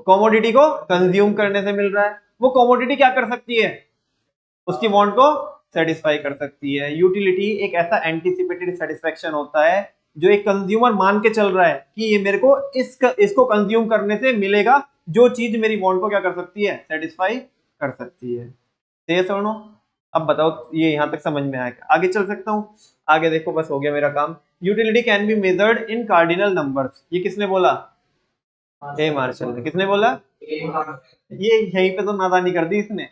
[SPEAKER 1] कमोडिटी को कंज्यूम करने से मिल रहा है। वो कमोडिटी क्या कर सकती है, उसकी वांट को सेटिस्फाई कर सकती है। यूटिलिटी एक ऐसा एंटीसिपेटेड सेटिस्फेक्शन होता है जो एक कंज्यूमर मान के चल रहा है कि ये मेरे को इसको कंज्यूम करने से मिलेगा, जो चीज मेरी वांट को क्या कर सकती है, सेटिस्फाई कर सकती है। सही सुनो। अब बताओ ये यहां तक समझ में आएगा, आगे चल सकता हूँ। आगे देखो, बस हो गया मेरा काम। Utility can be measured in cardinal numbers, ये किसने बोला, ए मार्शल ने। किसने बोला, ये यहीं पे तो नादानी कर दी इसने।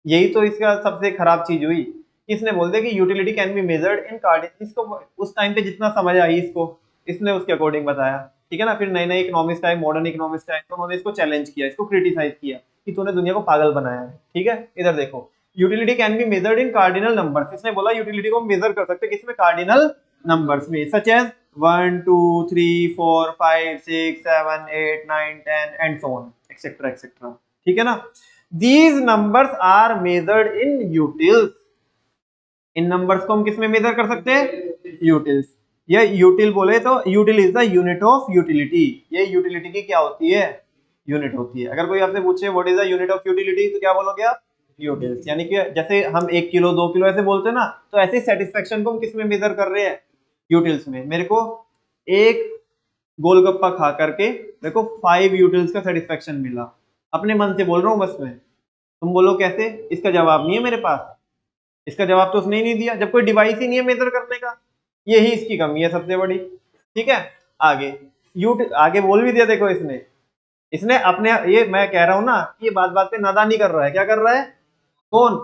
[SPEAKER 1] यही तो इसका सबसे खराब चीज हुई। इसने बोल दिया कि utility can be measured in cardinal, इसको उस टाइम पे जितना समझ आई इसको, इसने उसके अकॉर्डिंग बताया। ठीक है ना। फिर नए नए इकोनॉमिस्ट आए, मॉडर्न इकोनॉमिस्ट आए, तो उन्होंने इसको चैलेंज किया, इसको क्रिटिसाइज किया कि तूने दुनिया को पागल बनाया है। ठीक है, इधर देखो, utility can be measured in cardinal numbers. इसने बोला यूटिलिटी को मेजर कर सकते किसमें, कार्डिनल नंबर्स में, such as 1 2 3 4 5 6 7 8 9 10 and so on etcetera etcetera. ठीक है ना। These numbers are measured in utils। In numbers को हम किस में मेजर कर सकते हैं, यूटिल्स। या यूटिल बोले तो यूटिल is the unit of utility. ये यूटिलिटी की क्या होती है, यूनिट होती है। अगर कोई आपसे पूछे what is the unit of utility, तो क्या बोलोगे आप, यूटिल्स। यानी कि जैसे हम 1 किलो 2 किलो ऐसे बोलते हैं ना, तो ऐसे सेटिस्फेक्शन को हम किस में मेजर कर रहे हैं, यूटिल्स में। मेरे को एक गोलगप्पा खा करके मेरे को 5 यूटिल्स का सेटिस्फेक्शन मिला, अपने मन से बोल रहा हूँ बस मैं। तुम बोलो कैसे, इसका जवाब नहीं है मेरे पास। इसका जवाब तो उसने ही नहीं दिया, जब कोई डिवाइस ही नहीं है मेजर करने का। यही इसकी कमी है सबसे बड़ी। ठीक है, आगे आगे बोल भी दिया देखो इसने। इसने अपने, ये मैं कह रहा हूं ना, ये बात बात पे नादानी कर रहा है। क्या कर रहा है, कौन,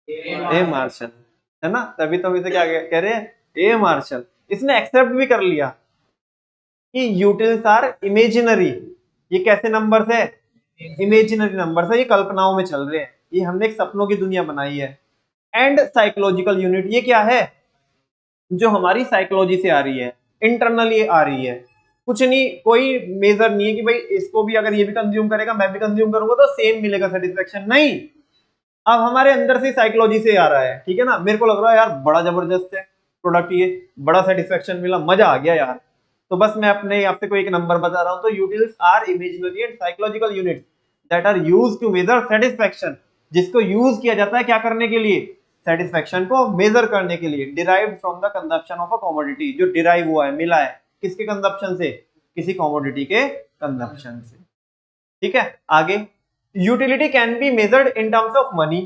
[SPEAKER 1] ए मार्शल, है ना। तभी तो हम इसे क्या कह रहे हैं, ए मार्शल। इसने एक्सेप्ट भी कर लिया कि यूटिल्स आर इमेजिनरी। ये कैसे नंबर्स है, इमेजिनरी नंबर्स है, ये कल्पनाओं में चल रहे हैं, ये हमने एक सपनों की दुनिया बनाई है। एंड साइकोलॉजिकल यूनिट, ये क्या है, जो हमारी साइकोलॉजी से आ रही है, इंटरनली आ रही है। कुछ नहीं, कोई मेजर नहीं है कि भाई इसको भी अगर ये भी कंज्यूम करेगा मैं भी कंज्यूम करूंगा तो सेम मिलेगा सेटिस्फेक्शन, नहीं। अब हमारे अंदर से साइकोलॉजी से आ रहा है। ठीक है ना, मेरे को लग रहा है यार बड़ा जबरदस्त है प्रोडक्ट, ये बड़ा सेटिस्फेक्शन मिला, मजा आ गया यार। तो बस मैं अपने आपसे कोई एक नंबर बता रहा हूं। तो utils are imaginary and psychological units that are used to measure satisfaction, जिसको यूज किया जाता है क्या करने के लिए, सेटिस्फेक्शन को मेजर करने के लिए। Derived from the consumption of a commodity, जो डिराइव हुआ है, मिला है किसके कंजप्शन से, किसी कमोडिटी के कंजप्शन से। ठीक है, आगे utility can be measured in terms of money.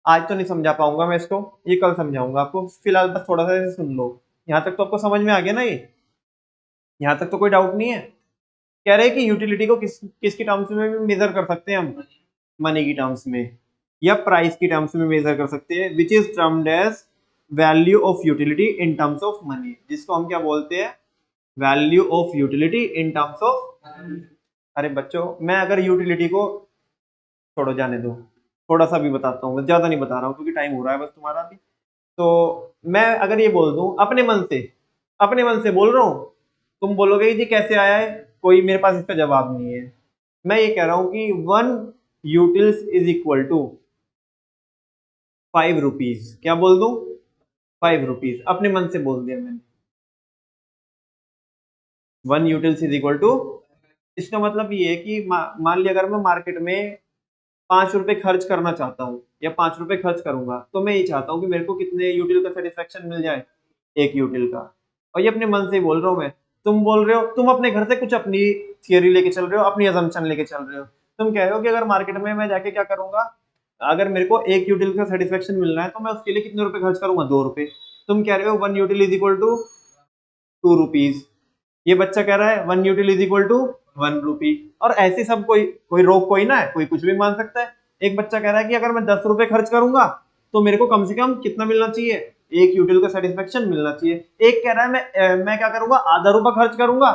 [SPEAKER 1] आज तो नहीं समझा पाऊंगा मैं इसको, ये कल समझाऊंगा आपको। फिलहाल बस थोड़ा सा इसे सुन लो। यहाँ तक तो आपको समझ में आ गया ना, ये यहाँ तक तो कोई डाउट नहीं है। कह रहे हैं कि यूटिलिटी को किसकी टर्म्स में भी मेजर कर सकते हैं हम, मनी की टर्म्स में या प्राइस की टर्म्स में मेजर कर सकते हैं, which is termed as value of utility in terms of money, जिसको हम क्या बोलते हैं, value of utility in terms of. अरे बच्चों, मैं अगर यूटिलिटी को, छोड़ो जाने दो, थोड़ा सा भी बताता हूँ, ज्यादा नहीं बता रहा हूँ क्योंकि टाइम हो रहा है बस तुम्हारा भी। तो मैं अगर ये बोल दूं अपने मन से, अपने मन से बोल रहा हूँ। तुम बोलोगे जी कैसे आया है, कोई मेरे पास इसका जवाब नहीं है। मैं ये कह रहा हूं कि 1 utils is equal to 5 rupees. क्या बोल दूं? 5 रुपीज, अपने मन से बोल दिया मैंने। 1 यूटिल्स इज इक्वल टू, इसका मतलब ये है कि मान लिया अगर मैं मार्केट में 5 रुपए खर्च करना चाहता हूँ या 5 रुपए खर्च करूंगा, तो मैं ये चाहता हूँ कि मेरे को कितने यूटिल का सेटिस्फेक्शन मिल जाए, 1 यूटिल का। और ये अपने मन से ही बोल रहा हूँ मैं। तुम बोल रहे हो, तुम अपने घर से कुछ अपनी थियरी लेके चल रहे हो, अपनी अजम्पशन लेके चल रहे हो। तुम कह रहे हो कि अगर मार्केट में मैं जाके क्या करूंगा, अगर मेरे को 1 यूटिल का सेटिस्फेक्शन मिलना है तो मैं उसके लिए कितने रुपए खर्च करूंगा, 2 रुपए। तुम कह रहे हो 1 util is equal to 2 rupees. ये बच्चा कह रहा है 1 util is equal to 1 rupee. और ऐसे सब कोई कोई रोक कोई ना है, कोई कुछ भी मान सकता है। एक बच्चा कह रहा है कि अगर मैं 10 रुपए खर्च करूंगा तो मेरे को कम से कम कितना मिलना चाहिए, 1 यूटिल का सेटिस्फेक्शन मिलना चाहिए। एक कह रहा है मैं क्या करूंगा, आधा रुपया खर्च करूंगा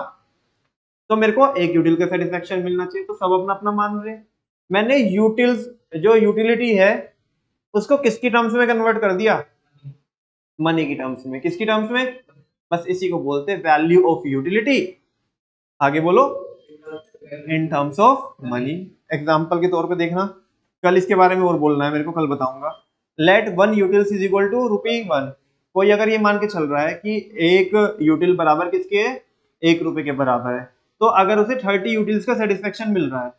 [SPEAKER 1] तो मेरे को 1 यूटिल का सेटिस्फेक्शन मिलना चाहिए। तो सब अपना अपना मान रहे हैं। मैंने यूटिल्स, जो यूटिलिटी है, उसको किसकी टर्म्स में कन्वर्ट कर दिया, मनी की टर्म्स में। किसकी टर्म्स में? बस इसी को बोलते हैं वैल्यू ऑफ यूटिलिटी। आगे बोलो, इन टर्म्स ऑफ मनी। एग्जाम्पल के तौर पे देखना, कल इसके बारे में और बोलना है मेरे को, कल बताऊंगा। Let 1 utils is equal to ₹1। कोई अगर ये मान के चल रहा है कि 1 यूटिल बराबर किसके है, 1 रुपए के बराबर है, तो अगर उसे 30 यूटिल्स का सेटिस्फेक्शन मिल रहा है,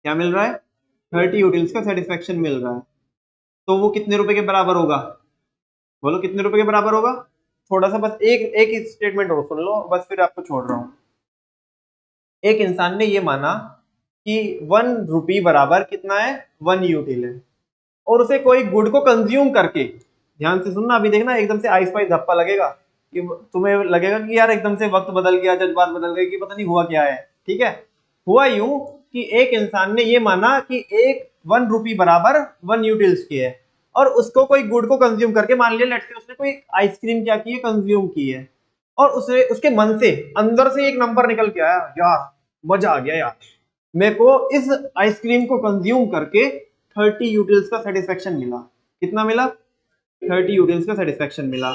[SPEAKER 1] क्या मिल रहा है, 30 यूटिल्स का सेटिस्फेक्शन मिल रहा है, तो वो कितने रुपए के बराबर होगा? बोलो कितने रुपए के बराबर होगा? थोड़ा सा बस एक एक स्टेटमेंट और सुन लो, बस फिर आपको छोड़ रहा हूं। एक इंसान ने ये माना कि 1 रुपी बराबर कितना है, 1 यूटिल है, और उसे कोई गुड को कंज्यूम करके, ध्यान से सुनना, अभी देखना एकदम से आइस पाइस धप्पा लगेगा कि तुम्हें लगेगा कि यार एकदम से वक्त बदल गया, जज्बात बदल गए, कि पता नहीं हुआ क्या है। ठीक है, हुआ यूं कि एक इंसान ने ये माना कि एक 1 रुपी बराबर 1 यूटिल्स की है, और उसको कोई गुड को कंज्यूम करके, मान लिया लेट्स से उसने कोई आइसक्रीम क्या की है, कंज्यूम की है, और उसे उसके मन से अंदर से एक नंबर निकल के आया, यार मजा आ गया यार, मेरे को इस आइसक्रीम को कंज्यूम करके 30 यूटिल्स का सेटिस्फेक्शन मिला। कितना मिला? 30 यूटिल्स का सेटिस्फेक्शन मिला।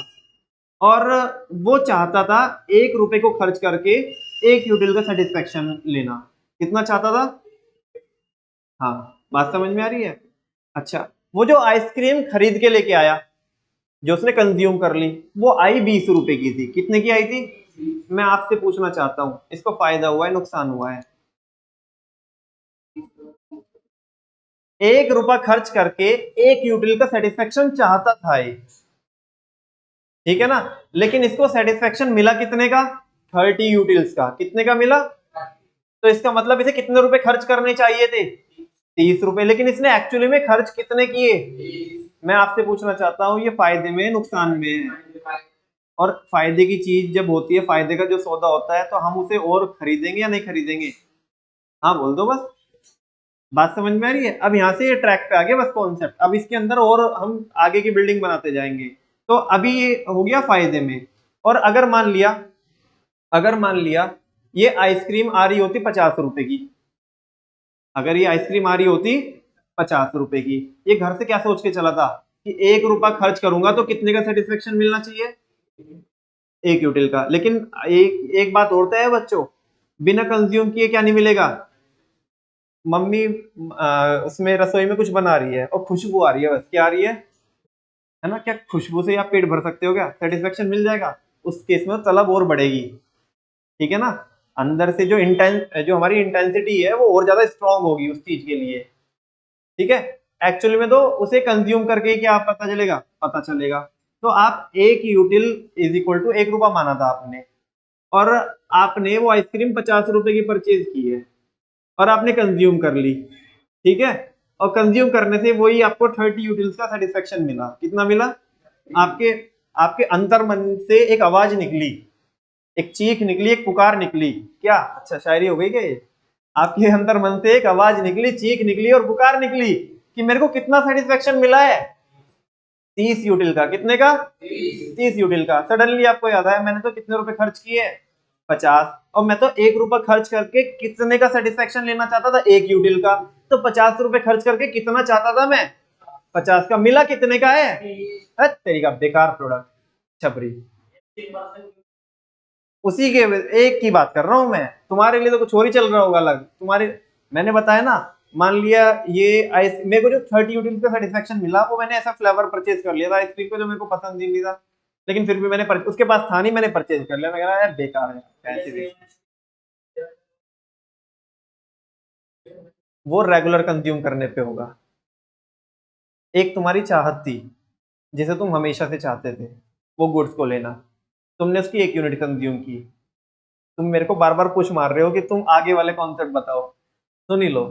[SPEAKER 1] और वो चाहता था 1 रुपए को खर्च करके 1 यूटिल का सेटिस्फेक्शन लेना। कितना चाहता था? हाँ, बात समझ में आ रही है? अच्छा, वो जो आइसक्रीम खरीद के लेके आया, जो उसने कंज्यूम कर ली, वो आई 20 रुपए की थी। कितने की आई थी? मैं आपसे पूछना चाहता हूं, इसको फायदा हुआ है, नुकसान हुआ है? 1 रुपया खर्च करके 1 यूटिल का सेटिस्फेक्शन चाहता था ये, ठीक है ना। लेकिन इसको सेटिस्फेक्शन मिला कितने का, 30 यूटिल्स का। कितने का मिला? तो इसका मतलब इसे कितने रुपए खर्च करने चाहिए थे, 30 रुपए। लेकिन इसने एक्चुअली में खर्च कितने किए? मैं आपसे पूछना चाहता हूं, ये फायदे में नुकसान में है? और फायदे की चीज जब होती है, फायदे का जो सौदा होता है, तो हम उसे और खरीदेंगे या नहीं खरीदेंगे? हाँ बोल दो बस। बात समझ में आ रही है? अब यहाँ से ये ट्रैक पे आ गया बस कॉन्सेप्ट, अब इसके अंदर और हम आगे की बिल्डिंग बनाते जाएंगे। तो अभी ये हो गया फायदे में। और अगर मान लिया ये आइसक्रीम आ रही होती 50 रुपए की, अगर ये आइसक्रीम आ रही होती 50 रुपए की, ये घर से क्या सोच के चला था कि 1 रुपया खर्च करूंगा तो कितने का सेटिस्फेक्शन मिलना चाहिए, 1 यूटिल का। लेकिन एक एक बात और तय है बच्चों, बिना कंज्यूम किए क्या नहीं मिलेगा? मम्मी उसमें रसोई में कुछ बना रही है और खुशबू आ रही है, बस क्या आ रही है ना, क्या खुशबू से आप पेट भर सकते हो? क्या सेटिस्फेक्शन मिल जाएगा? उस केस में तलब और बढ़ेगी, ठीक है ना। अंदर से जो हमारी इंटेंसिटी है वो और ज्यादा स्ट्रांग होगी उस चीज के लिए, ठीक है। एक्चुअली में तो उसे कंज्यूम करके क्या पता चलेगा, पता चलेगा। तो आप 1 यूटिल इज इक्वल टू 1 रुपया माना था आपने, और आपने वो आइसक्रीम 50 रुपए की परचेज की है, और आपने कंज्यूम कर ली, ठीक है। और कंज्यूम करने से वही आपको 30 यूटिल्स का सेटिस्फेक्शन मिला। कितना मिला? आपके आपके अंतर मन से एक आवाज निकली, एक चीख निकली, एक पुकार निकली। क्या अच्छा शायरी हो गई क्या ये? आपके अंतर मन से एक आवाज निकली, चीख निकली और पुकार निकली कि मेरे को कितना सेटिस्फेक्शन मिला है, 30 यूटिल का। कितने का? 30 यूटिल का। सडनली आपको याद आया मैंने तो कितने रुपए खर्च किए, 50, और मैं तो 1 रुपया खर्च करके कितने का सेटिस्फेक्शन लेना चाहता था, 1 यूटिल का। तो 50 रुपए खर्च करके कितना चाहता था मैं, 50 का। मिला कितने का है? तेरी का बेकार प्रोडक्ट, छपरी। उसी के एक की बात कर रहा हूं मैं, तुम्हारे लिए तो कुछ और ही चल रहा होगा अलग तुम्हारे। मैंने बताया ना, मान लिया ये मेरे को जो 30 यूटिल का सेटिस्फेक्शन मिला वो मैंने ऐसा फ्लेवर परचेज कर लिया था आइसक्रीम को जो मेरे को पसंद ही नहीं था, लेकिन फिर भी मैंने उसके पास था नहीं, मैंने परचेज कर लिया। मैं कह रहा यार बेकार है पैसे वेस्ट। वो रेगुलर कंज्यूम करने पे होगा। एक तुम्हारी चाहत थी जिसे तुम हमेशा से चाहते थे, वो गुड्स को लेना, तुमने उसकी 1 यूनिट कंज्यूम की। तुम मेरे को बार बार पुश मार रहे हो कि तुम आगे वाले कॉन्सेप्ट बताओ, सुन ही लो।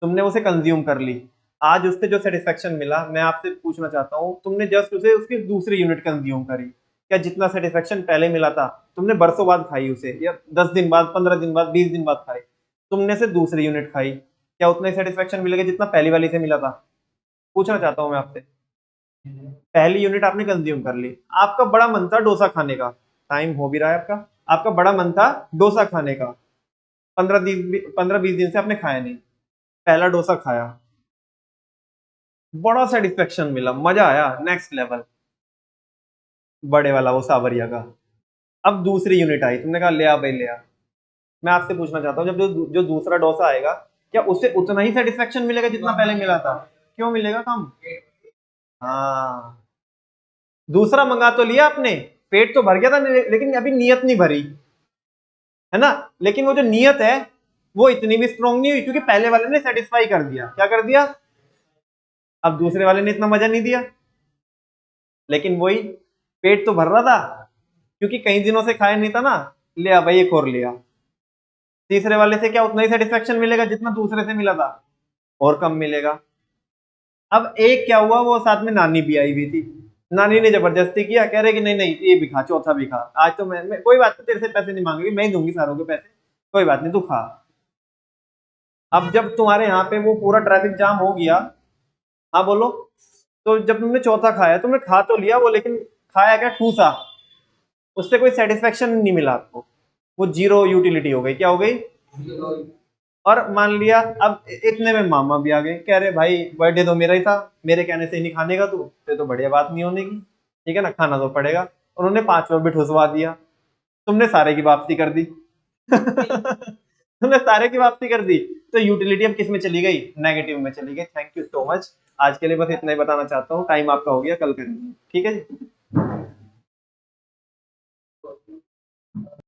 [SPEAKER 1] तुमने उसे कंज्यूम कर ली, आज उससे जो सेटिस्फेक्शन मिला, मैं आपसे पूछना चाहता हूँ, तुमने जस्ट उसे उसकी दूसरी यूनिट कंज्यूम करी, क्या जितना सेटिस्फेक्शन पहले मिला था तुमने बरसों बाद खाई उसे, या 10 दिन बाद, 15 दिन बाद, 20 दिन बाद खाई, तुमने से दूसरी यूनिट खाई, क्या उतना ही सेटिस्फेक्शन मिलेगा जितना पहली वाली से मिला था? पूछना चाहता हूँ मैं आपसे। पहली यूनिट आपने कंज्यूम कर ली, आपका बड़ा मन था डोसा खाने का, टाइम हो भी रहा है आपका, आपका बड़ा मन था डोसा खाने का, 15-20 दिन से आपने खाया नहीं, पहला डोसा खाया, बड़ा सेटिस्फेक्शन मिला, मजा आया नेक्स्ट लेवल, बड़े वाला वो सावरिया का। अब दूसरी यूनिट आई, तुमने कहा ले आ भाई ले आ। मैं आपसे पूछना चाहता हूँ, जब जो दूसरा डोसा आएगा, क्या उससे उतना ही सेटिस्फेक्शन मिलेगा जितना पहले मिला था? क्यों मिलेगा कम? हाँ, दूसरा मंगा तो लिया आपने, पेट तो भर गया था, लेकिन अभी नीयत नहीं भरी, है ना? लेकिन वो जो नीयत है वो इतनी भी स्ट्रांग नहीं हुई, क्योंकि पहले वाले ने सेटिस्फाई कर दिया, क्या कर दिया? अब दूसरे वाले ने इतना मजा नहीं दिया, लेकिन वही पेट तो भर रहा था, क्योंकि कई दिनों से खाया नहीं था ना, लिया भाई एक और लिया। तीसरे वाले से क्या उतना ही सेटिस्फेक्शन मिलेगा जितना दूसरे से मिला था? और कम मिलेगा। अब एक क्या हुआ, वो साथ में नानी भी आई हुई थी, नानी ने जबरदस्ती किया, कह रहे कि नहीं नहीं ये भी खा, चौथा भी खा, आज तो मैं कोई बात नहीं, तेरे से पैसे नहीं मांगेगी, मैं ही दूंगी सारों के पैसे, कोई बात नहीं तू खा। अब जब तुम्हारे यहाँ पे वो पूरा ट्रैफिक जाम हो गया, हाँ बोलो, तो जब तुमने चौथा खाया, तुमने खा तो लिया वो, लेकिन खाया क्या, ठूसा, उससे कोई सेटिस्फेक्शन नहीं मिला आपको, वो जीरो यूटिलिटी हो गई, क्या हो गई? और मान लिया अब इतने में मामा भी आ गए, कह रहे भाई बर्थडे तो मेरा ही था, मेरे कहने से ही नहीं खाने का तू, तो बढ़िया बात नहीं होने की, ठीक है ना, खाना तो पड़ेगा। उन्होंने 5 और भी ठुसवा दिया, तुमने सारे की वापसी कर दी। तुमने सारे की वापसी कर दी, तो यूटिलिटी अब किस में चली गई? नेगेटिव में चली गई। थैंक यू सो मच, आज के लिए बस इतना ही बताना चाहता हूँ, टाइम आपका हो गया, कल करेंगे, ठीक है जी।